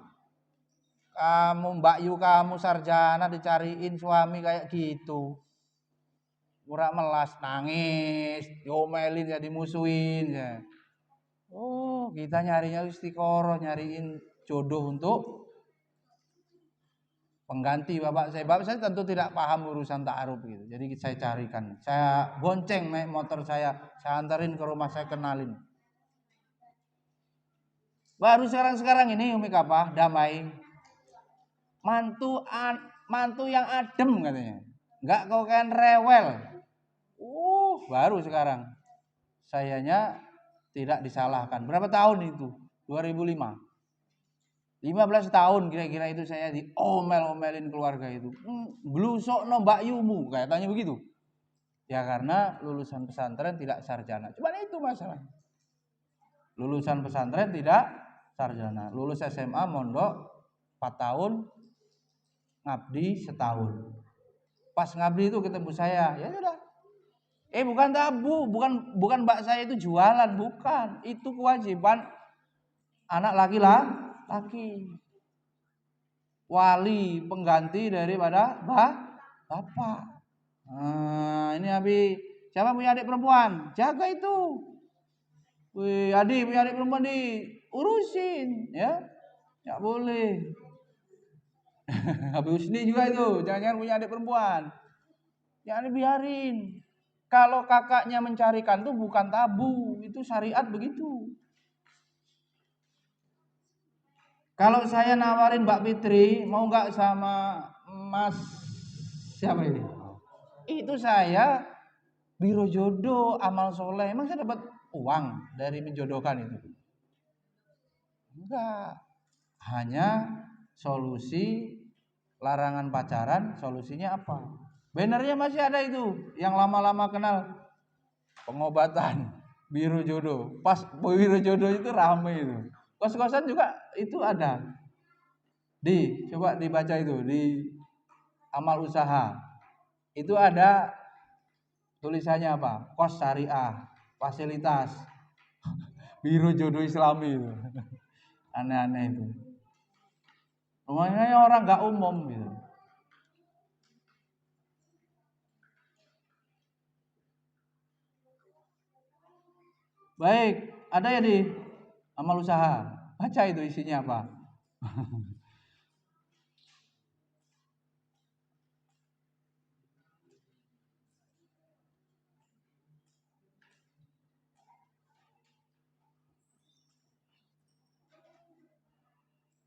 Kamu Mbak Yu, kamu sarjana dicariin suami kayak gitu. Murah melas, nangis, diomelin ya, dimusuhin ya. Oh, kita nyarinya istiqoroh, nyariin jodoh untuk pengganti bapak saya. Bapak saya tentu tidak paham urusan ta'aruf gitu. Jadi saya carikan. Saya bonceng naik motor saya antarin ke rumah, saya kenalin. Baru sekarang ini Umi Kapah damai. Mantu yang adem katanya. Enggak kau kan rewel. Baru sekarang. Sayanya tidak disalahkan. Berapa tahun itu? 2005. 15 tahun kira-kira itu saya diomel-omelin keluarga itu. Blusok no Mbak Yumu, katanya begitu. Ya karena lulusan pesantren tidak sarjana. Cuman itu masalah. Lulusan pesantren tidak sarjana. Lulus SMA mondok 4 tahun, ngabdi setahun. Pas ngabdi itu ketemu saya, ya sudah. Bukan tabu, bukan mbak saya itu jualan, bukan. Itu kewajiban anak laki-laki. Wali pengganti daripada bapak. Nah, ini Abi, siapa punya adik perempuan? Jaga itu. Wih, adik punya adik perempuan diurusin, ya. Enggak boleh. Abi Husni juga itu, jangan-jangan punya adik perempuan. Jangan dibiarin. Kalau kakaknya mencarikan itu bukan tabu, itu syariat begitu. Kalau saya nawarin Mbak Fitri, mau nggak sama Mas siapa ini? Itu saya biro jodoh, amal soleh. Emang saya dapat uang dari menjodohkan itu? Enggak. Hanya solusi larangan pacaran, solusinya apa? Bannernya masih ada itu, yang lama-lama kenal pengobatan biro jodoh. Pas biro jodoh itu rame itu. Kos-kosan juga itu ada. Coba dibaca itu di amal usaha. Itu ada tulisannya apa? Kos syariah, fasilitas biro jodoh Islami itu. Aneh-aneh itu. Rumahnya orang nggak umum gitu. Baik, ada ya di amal usaha. Baca itu isinya apa.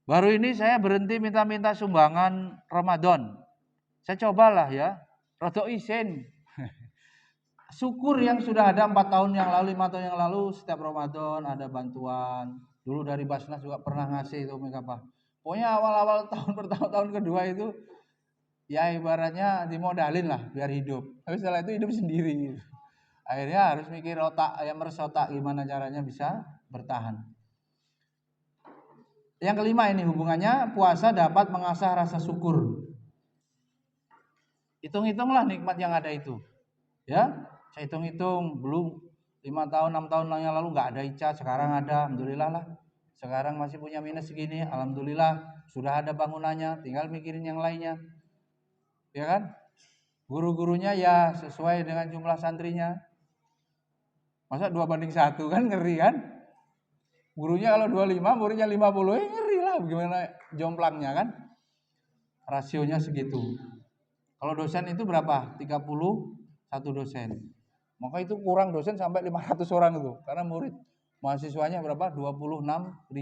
Baru ini saya berhenti minta-minta sumbangan Ramadan. Saya cobalah ya, rodok isin. Syukur yang sudah ada 4 tahun yang lalu, 5 tahun yang lalu, setiap Ramadan ada bantuan. Dulu dari Basnas juga pernah ngasih itu apa. Pokoknya awal-awal tahun pertama, tahun kedua itu ya ibaratnya dimodalin lah biar hidup. Tapi setelah itu hidup sendiri. Akhirnya harus mikir otak, meres otak gimana caranya bisa bertahan. Yang kelima ini hubungannya, puasa dapat mengasah rasa syukur. Hitung-hitunglah nikmat yang ada itu. Ya, saya hitung-hitung belum 5 tahun, 6 tahun yang lalu nggak ada ICA, sekarang ada, alhamdulillah lah. Sekarang masih punya minus segini, alhamdulillah. Sudah ada bangunannya, tinggal mikirin yang lainnya. Ya kan? Guru-gurunya ya sesuai dengan jumlah santrinya. Masa 2:1 kan ngeri kan? Gurunya kalau 25, muridnya 50, ngeri lah bagaimana jomplangnya kan? Rasionya segitu. Kalau dosen itu berapa? 31 dosen. Maka itu kurang dosen sampai 500 orang itu. Karena murid mahasiswanya berapa? 26.000.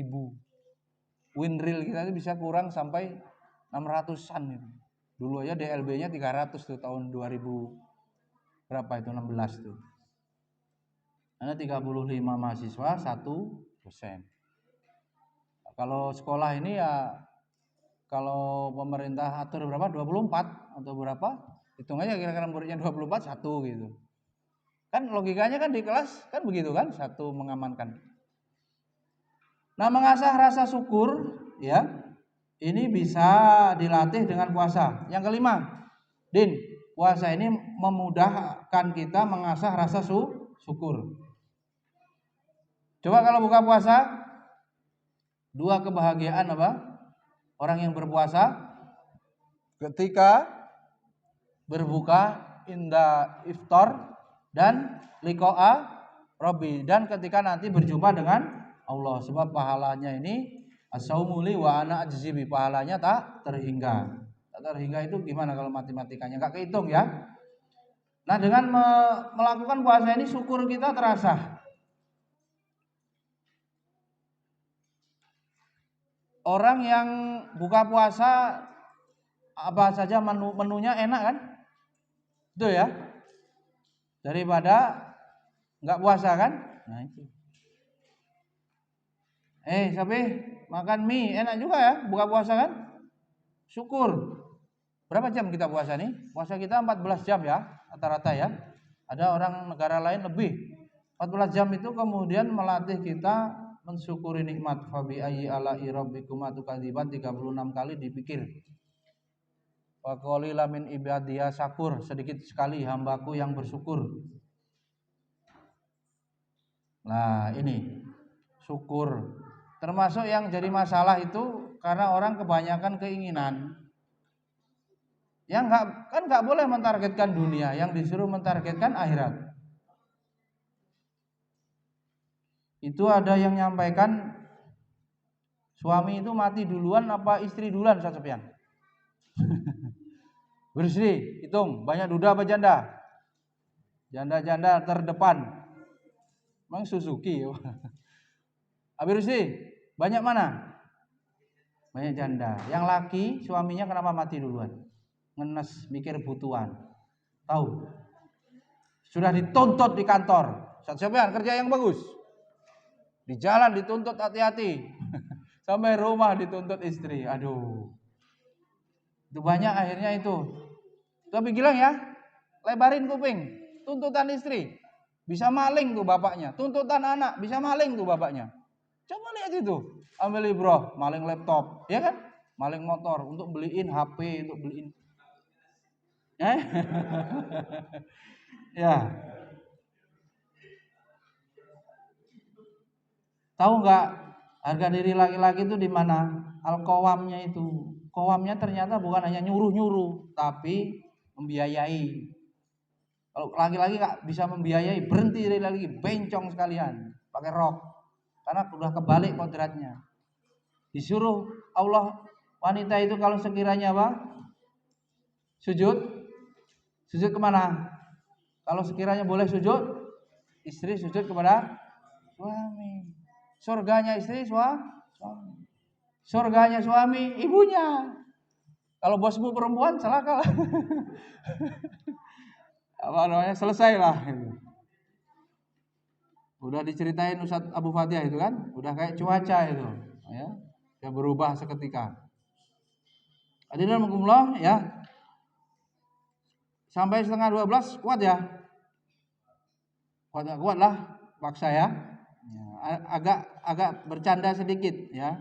Winril kita itu bisa kurang sampai 600-an itu. Dulu aja DLB-nya 300 tuh tahun 2000 berapa itu 16 tuh. Ada 35 mahasiswa, 1 dosen. Kalau sekolah ini ya kalau pemerintah atur berapa? 24 atau berapa? Hitung aja kira-kira muridnya 24 satu gitu. Kan logikanya kan di kelas kan begitu kan, satu mengamankan. Nah, mengasah rasa syukur ya, ini bisa dilatih dengan puasa. Yang kelima, Din, puasa ini memudahkan kita mengasah rasa syukur. Coba kalau buka puasa, dua kebahagiaan apa? Orang yang berpuasa ketika berbuka inda iftar dan liqa'a Rabbi, dan ketika nanti berjumpa dengan Allah, sebab pahalanya ini as-saumu li wa ana ajzi bi, pahalanya tak terhingga. Tak terhingga itu gimana kalau matematikanya? Enggak kehitung ya. Nah, dengan melakukan puasa ini syukur kita terasa. Orang yang buka puasa apa saja menunya enak kan? Itu ya. Daripada enggak puasa kan? Nah, itu. Tapi makan mie enak juga ya, buka puasa kan? Syukur. Berapa jam kita puasa nih? Puasa kita 14 jam ya, rata-rata ya. Ada orang negara lain lebih. 14 jam itu kemudian melatih kita mensyukuri nikmat. Fabi ayyi ala'i rabbikuma tukadziban, 36 kali dipikir. Wa qalilan min ibadiyas syakur, sedikit sekali hambaku yang bersyukur. Nah, ini syukur. Termasuk yang jadi masalah itu karena orang kebanyakan keinginan. Yang nggak boleh mentargetkan dunia, yang disuruh mentargetkan akhirat. Itu ada yang nyampaikan suami itu mati duluan apa istri duluan, Ustaz Sofyan? Bersih, hitung banyak duda apa janda? Janda-janda terdepan. Memang Suzuki ya. Habis sih banyak mana? Banyak janda. Yang laki suaminya kenapa mati duluan? Ngenes, mikir butuhan. Tahu? Sudah dituntut di kantor. Siapa kerja yang bagus? Di jalan dituntut hati-hati. Sampai rumah dituntut istri. Aduh. Itu banyak akhirnya itu. Tapi bilang ya, lebarin kuping. Tuntutan istri. Bisa maling tuh bapaknya. Tuntutan anak. Bisa maling tuh bapaknya. Coba lihat itu, ambil ibroh, maling laptop, ya kan? Maling motor untuk beliin HP, untuk beliin. Ya. Tahu nggak harga diri laki-laki itu di mana? Al-qawamnya itu. Qawamnya ternyata bukan hanya nyuruh-nyuruh, tapi membiayai. Kalau laki-laki nggak bisa membiayai, berhenti dari lagi, bencong sekalian, pakai rok. Karena sudah kebalik kodratnya. Disuruh Allah wanita itu kalau sekiranya apa? Sujud kemana? Kalau sekiranya boleh sujud, istri sujud kepada suami. Surganya istri suami. Surganya suami ibunya. Kalau bosmu perempuan celaka lah. Apa namanya? Selesai lah. Udah diceritain Ustadz Abu Fatihah itu kan, udah kayak cuaca itu, ya, yang berubah seketika. Hadirin rahimakumullah ya. Sampai 11:30 kuat ya? Kuat lah, paksa ya. Agak bercanda sedikit ya.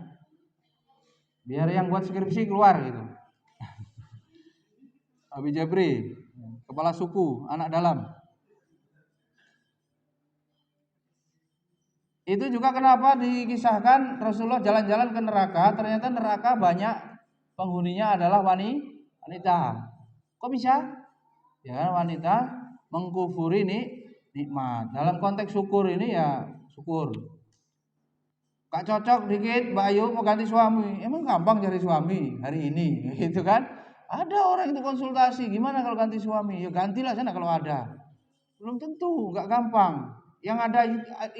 Biar yang buat skripsi keluar gitu. Abi Jabri, kepala suku, anak dalam. Itu juga kenapa dikisahkan Rasulullah jalan-jalan ke neraka, ternyata neraka banyak penghuninya adalah wanita. Kok bisa? Ya, wanita mengkufuri nikmat. Dalam konteks syukur ini ya syukur. Gak cocok dikit, Mbak Ayu mau ganti suami. Emang gampang cari suami hari ini, gitu kan? Ada orang itu konsultasi, gimana kalau ganti suami? Ya gantilah sana kalau ada. Belum tentu, gak gampang. Yang ada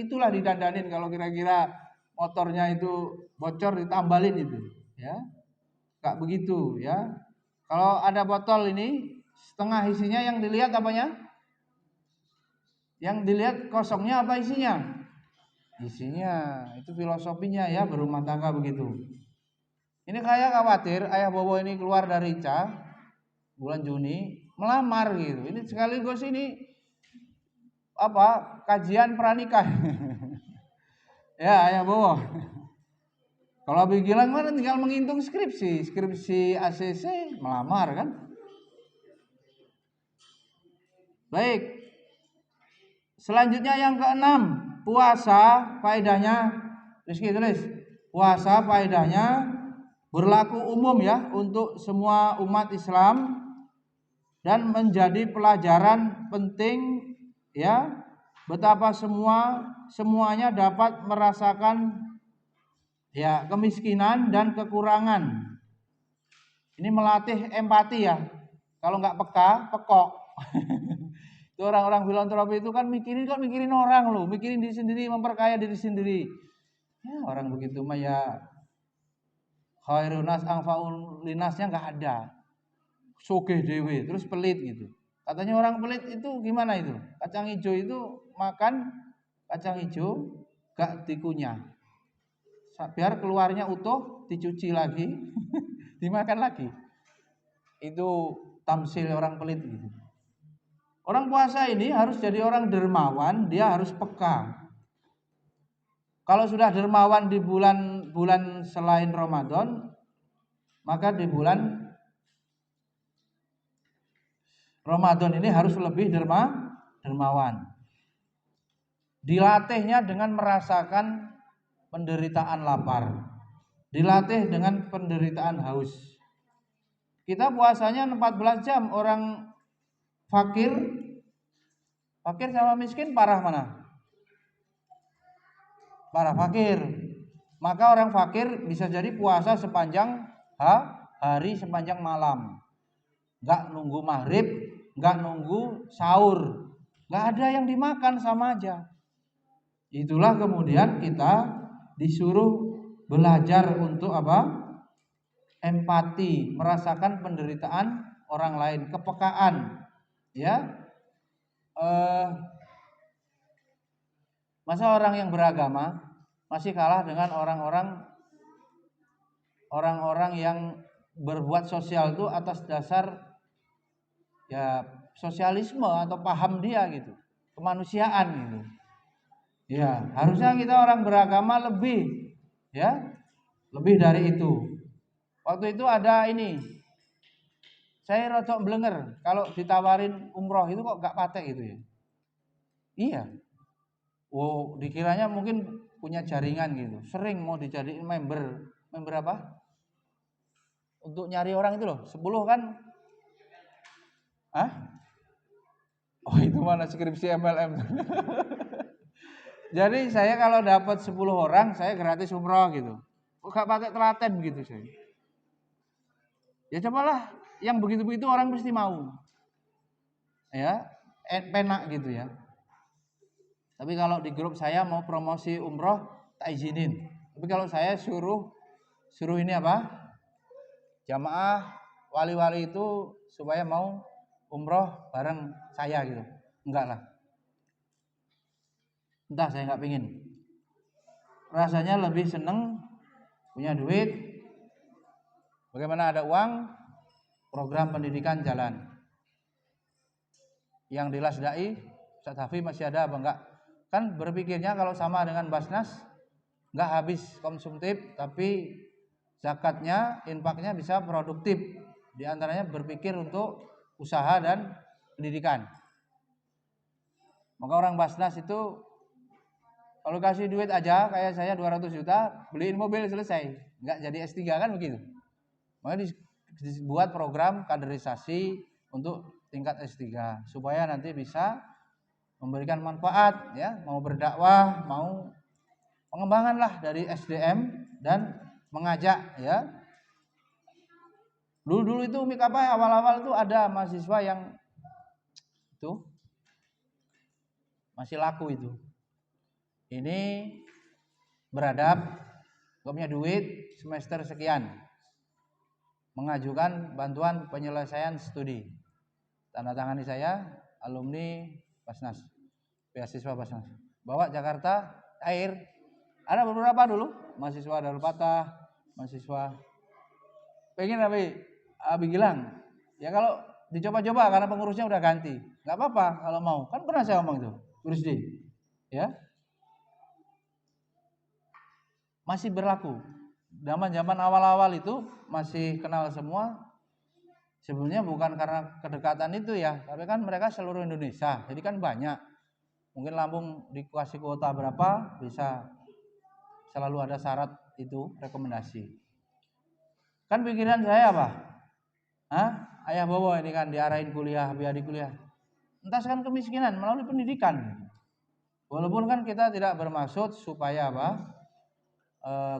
itulah didandanin kalau kira-kira motornya itu bocor ditambalin itu, ya. Enggak begitu, ya. Kalau ada botol ini setengah isinya yang dilihat apanya? Yang dilihat kosongnya apa isinya? Isinya itu filosofinya ya, berumah tangga begitu. Ini kayak khawatir ayah bobo ini keluar dari ICA bulan Juni melamar gitu. Ini sekaligus ini apa? Kajian pranikah. Ya ayah bobo. Kalau Abi Gilang mana tinggal menghitung skripsi ACC melamar kan? Baik. Selanjutnya yang keenam, puasa faedahnya, Rizky tulis. Puasa faedahnya berlaku umum ya untuk semua umat Islam dan menjadi pelajaran penting ya betapa semuanya dapat merasakan ya kemiskinan dan kekurangan. Ini melatih empati ya. Kalau nggak peka, pekok. Itu orang-orang filantropi itu kan mikirin orang loh, mikirin diri sendiri, memperkaya diri sendiri. Ya, orang begitu mah ya khairun nas anfa'ul linasnya nggak ada. Sogeh dewe, terus pelit gitu. Katanya orang pelit itu gimana itu? Kacang hijau itu makan kacang hijau gak dikunyah. Biar keluarnya utuh, dicuci lagi, dimakan lagi. Itu tamsil orang pelit gitu. Orang puasa ini harus jadi orang dermawan, dia harus peka. Kalau sudah dermawan di bulan selain Ramadan, maka di bulan Ramadan ini harus lebih dermawan. Dilatihnya dengan merasakan penderitaan lapar. Dilatih dengan penderitaan haus. Kita puasanya 14 jam, orang fakir sama miskin parah mana? Parah fakir. Maka orang fakir bisa jadi puasa sepanjang hari, sepanjang malam. Gak nunggu maghrib, gak nunggu sahur. Gak ada yang dimakan, sama aja. Itulah kemudian kita disuruh belajar untuk apa? Empati, merasakan penderitaan orang lain, kepekaan. Ya, masa orang yang beragama masih kalah dengan orang-orang yang berbuat sosial itu atas dasar ya sosialisme atau paham dia gitu, kemanusiaan gitu. Ya, harusnya kita orang beragama lebih ya, lebih dari itu. Waktu itu ada ini, saya rotok blenger kalau ditawarin umroh itu kok gak patek gitu ya. Iya. Oh, dikiranya mungkin punya jaringan gitu. Sering mau dijadiin member apa? Untuk nyari orang itu loh, 10 kan? Hah? Oh, itu mana skripsi MLM. Jadi saya kalau dapat 10 orang, saya gratis umroh gitu. Kok gak pakai telaten gitu saya. Ya cobalah, yang begitu-begitu orang pasti mau. Ya, penak gitu ya. Tapi kalau di grup saya mau promosi umroh, tak izinin. Tapi kalau saya suruh ini apa? Jamaah wali-wali itu supaya mau umroh bareng saya gitu. Enggak lah. Entah, saya nggak pingin. Rasanya lebih seneng punya duit. Bagaimana ada uang, program pendidikan jalan. Yang di Lasdai, Ustaz Hafi masih ada apa enggak? Kan berpikirnya kalau sama dengan Basnas, enggak habis konsumtif, tapi zakatnya, infaknya bisa produktif. Di antaranya berpikir untuk usaha dan pendidikan. Maka orang Basnas itu kalau kasih duit aja kayak saya 200 juta, beliin mobil selesai. Enggak jadi S3 kan begitu. Makanya dibuat program kaderisasi untuk tingkat S3 supaya nanti bisa memberikan manfaat ya, mau berdakwah, mau pengembangan lah dari SDM dan mengajak ya. Dulu itu Mikapai awal-awal itu ada mahasiswa yang itu masih laku itu. Ini beradab, gak punya duit, semester sekian, mengajukan bantuan penyelesaian studi. Tanda tangani saya, alumni Basnas. beasiswa bahasa. Bawa Jakarta air. Ada beberapa dulu mahasiswa Darul Fatah, mahasiswa pengen Abi Gilang. Ya kalau dicoba-coba karena pengurusnya udah ganti. Nggak apa-apa kalau mau. Kan pernah saya ngomong itu, Rusdi. Ya. Masih berlaku. Zaman-zaman awal-awal itu masih kenal semua. Sebenarnya bukan karena kedekatan itu ya, tapi kan mereka seluruh Indonesia, jadi kan banyak. Mungkin Lampung dikasih kuota berapa, bisa selalu ada syarat itu, rekomendasi. Kan pikiran saya apa? Ayah bowo ini kan diarahin kuliah, biar di kuliah. Entaskan kemiskinan melalui pendidikan. Walaupun kan kita tidak bermaksud supaya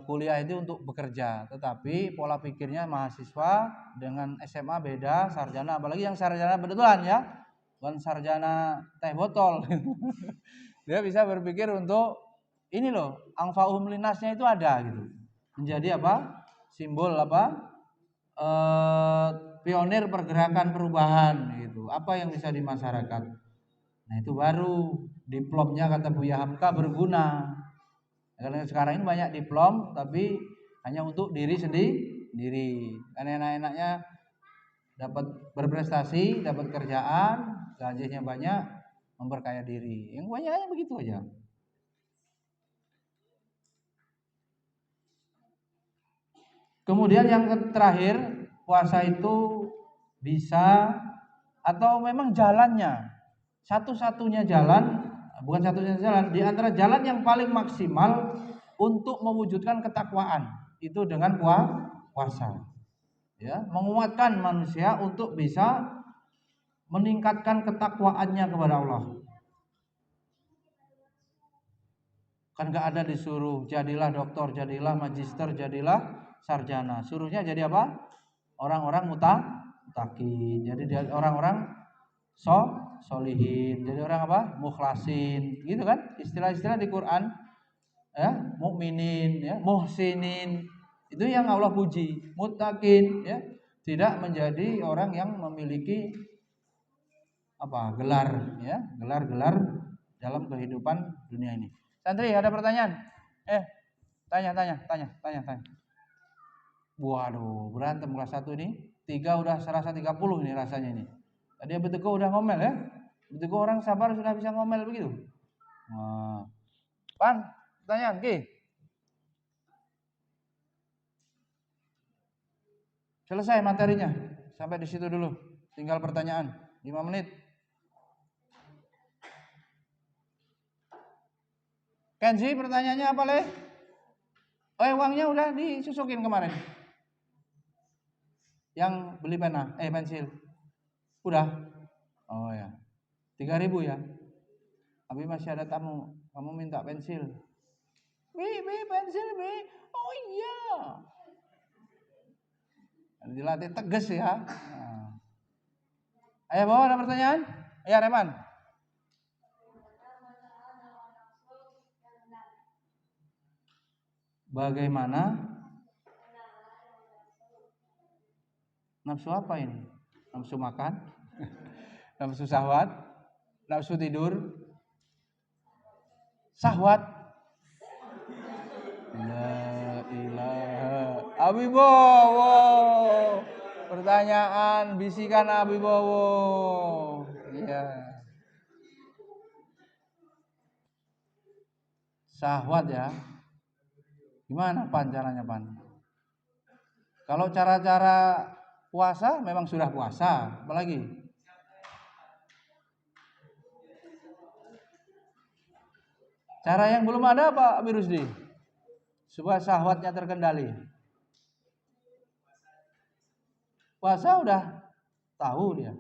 kuliah itu untuk bekerja, tetapi pola pikirnya mahasiswa dengan SMA beda, sarjana, apalagi yang sarjana betulan ya, bukan sarjana teh botol. Dia bisa berpikir untuk ini loh, angfa'uhum linasnya itu ada gitu, menjadi simbol pionir pergerakan perubahan gitu, apa yang bisa di masyarakat. Nah itu baru diplomnya kata Buya Hamka berguna. Karena sekarang ini banyak diplom tapi hanya untuk diri sendiri. Kan enak-enaknya dapat berprestasi, dapat kerjaan, gajinya banyak, memperkaya diri. Yang banyaknya begitu aja. Kemudian yang terakhir, puasa itu bisa atau memang jalannya satu-satunya jalan, bukan satunya jalan, di antara jalan yang paling maksimal untuk mewujudkan ketakwaan itu dengan puasa. Ya, menguatkan manusia untuk bisa meningkatkan ketakwaannya kepada Allah. Kan gak ada disuruh jadilah dokter, jadilah magister, jadilah sarjana. Suruhnya jadi apa? Orang-orang mutakin. Jadi orang-orang solihin. Jadi orang mukhlasin. Gitu kan? Istilah-istilah di Quran ya, mukminin ya, muhsinin. Itu yang Allah puji. Muttaqin ya, tidak menjadi orang yang memiliki gelar ya, gelar-gelar dalam kehidupan dunia ini. Santri ada pertanyaan? Tanya. Waduh, berantem kelas 1 ini. 3 udah serasa 30 nih rasanya ini. Tadi betul udah ngomel ya. Betul orang sabar sudah bisa ngomel begitu. Nah. Pan, pertanyaan Ki. Selesai materinya. Sampai di situ dulu. Tinggal pertanyaan. 5 menit. Kenzi pertanyaannya apa Le? Uangnya udah disusukin kemarin. Yang beli pena, pensil. Udah? Oh ya. 3.000 ya. Tapi masih ada tamu. Kamu minta pensil. Pensil. Oh iya. Dilatih tegas ya. Nah. Ayo bawa ada pertanyaan? Ya Reman. Bagaimana? Nafsu apa ini? Nafsu makan? Nafsu syahwat? Nafsu tidur? Syahwat? La ilaha. Abi Bowo. Pertanyaan bisikan Abi Bowo. Iya. Syahwat ya. Gimana Pan caranya Pan? Kalau cara-cara puasa memang sudah puasa, apalagi? Cara yang belum ada apa Abi Rusdi? Supaya syahwatnya terkendali. Puasa udah tahu dia.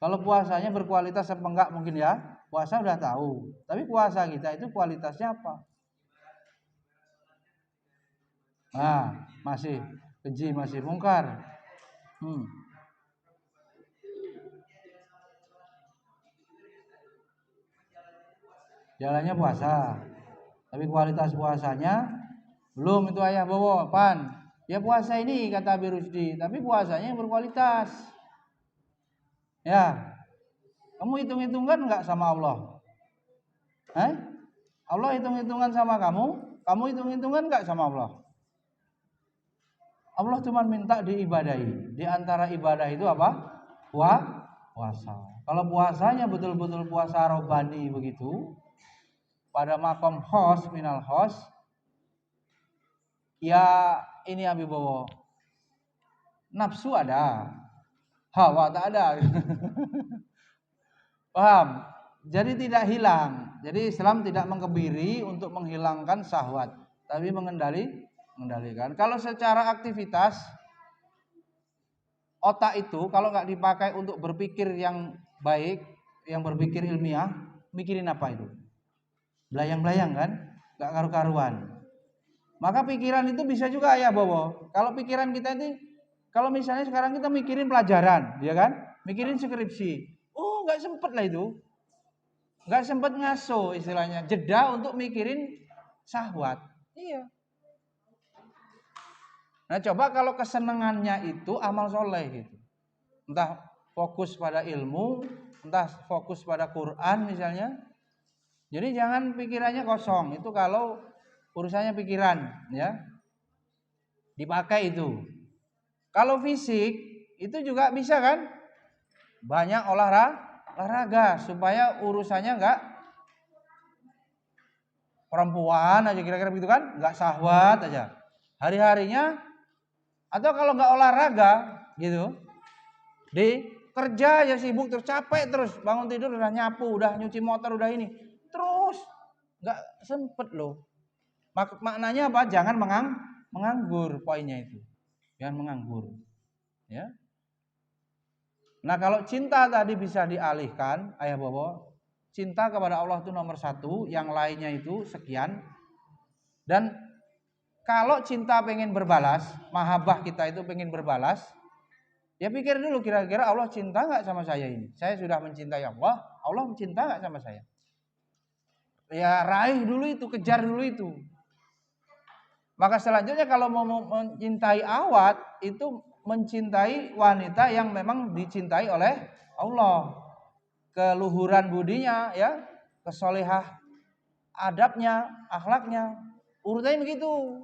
Kalau puasanya berkualitas apa enggak mungkin ya. Puasa udah tahu. Tapi puasa kita itu kualitasnya apa? Nah, masih keji, masih mungkar. Jalannya puasa. Tapi kualitas puasanya belum itu Ayah Bowo, Pan. Ya puasa ini kata Abi Rusdi, tapi puasanya yang berkualitas. Ya. Kamu hitung-hitungan nggak sama Allah? Allah hitung-hitungan sama kamu? Kamu hitung-hitungan nggak sama Allah? Allah cuma minta diibadahi. Di antara ibadah itu apa? Puasa. Kalau puasanya betul-betul puasa robbani begitu, pada makom khos minal khos, ya ini Abibowo, nafsu ada, hawa tak ada. Paham? Jadi tidak hilang. Jadi Islam tidak mengkebiri untuk menghilangkan syahwat, tapi mengendalikan. Kalau secara aktivitas, otak itu kalau nggak dipakai untuk berpikir yang baik, yang berpikir ilmiah, mikirin apa itu? Belayang-belayang kan? Nggak karu-karuan. Maka pikiran itu bisa juga ya Bowo. Kalau pikiran kita ini, kalau misalnya sekarang kita mikirin pelajaran, ya kan? Mikirin skripsi. Oh, nggak sempet lah itu. Nggak sempet ngaso istilahnya. Jeda untuk mikirin syahwat. Iya. Nah coba kalau kesenangannya itu amal soleh gitu. Entah fokus pada ilmu, entah fokus pada Quran misalnya. Jadi jangan pikirannya kosong. Itu kalau urusannya pikiran, ya. Dipakai itu. Kalau fisik itu juga bisa kan? Banyak olahraga supaya urusannya enggak perempuan aja kira-kira begitu kan? Enggak syahwat aja. Hari-harinya atau kalau enggak olahraga gitu. Di kerja ya sibuk terus capek terus, bangun tidur udah nyapu, udah nyuci motor, udah ini. Terus enggak sempet loh. Maknanya apa? Jangan menganggur, poinnya itu. Jangan menganggur. Ya. Nah kalau cinta tadi bisa dialihkan, ayah bobo, cinta kepada Allah itu nomor 1, yang lainnya itu sekian. Dan kalau cinta pengen berbalas, mahabbah kita itu pengen berbalas, ya pikir dulu kira-kira Allah cinta nggak sama saya ini? Saya sudah mencintai Allah, Allah cinta nggak sama saya? Ya raih dulu itu, kejar dulu itu. Maka selanjutnya kalau mau mencintai awat itu mencintai wanita yang memang dicintai oleh Allah. Keluhuran budinya ya, kesolehah adabnya, akhlaknya. Urutannya begitu.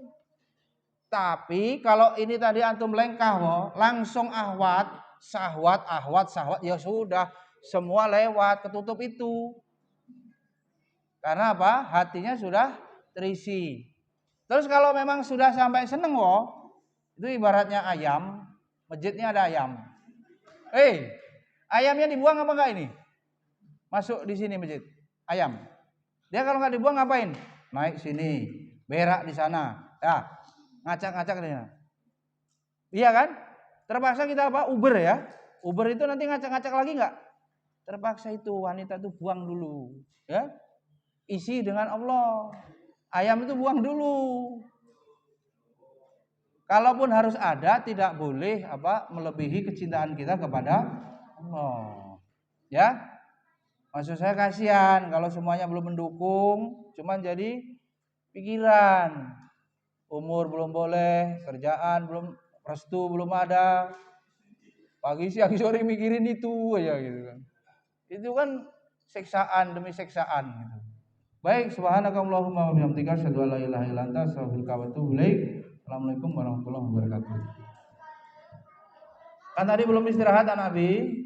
Tapi kalau ini tadi antum lengkah langsung ahwat, ya sudah semua lewat, ketutup itu. Karena apa? Hatinya sudah terisi. Terus kalau memang sudah sampai seneng itu ibaratnya ayam, masjidnya ada ayam. Ayamnya dibuang apa enggak ini? Masuk di sini masjid, ayam. Dia kalau nggak dibuang ngapain? Naik sini, berak di sana, ya ngacak-ngacak di sana. Iya kan? Terpaksa kita apa? Uber ya. Uber itu nanti ngacak-ngacak lagi nggak? Terpaksa itu wanita itu buang dulu, ya. Isi dengan Allah. Ayam itu buang dulu. Kalaupun harus ada, tidak boleh melebihi kecintaan kita kepada Allah. Ya. Maksud saya kasihan kalau semuanya belum mendukung, cuman jadi pikiran. Umur belum boleh, kerjaan belum, restu belum ada. Pagi siang sore mikirin itu aja gitu kan. Itu kan siksaan demi siksaan gitu. Baik, subhanakallahumma wa bihamdika asyhadu an la ilaha illa anta astaghfiruka wa atubu ilaik. Assalamualaikum warahmatullahi wabarakatuh. Kan tadi belum istirahat Nabi.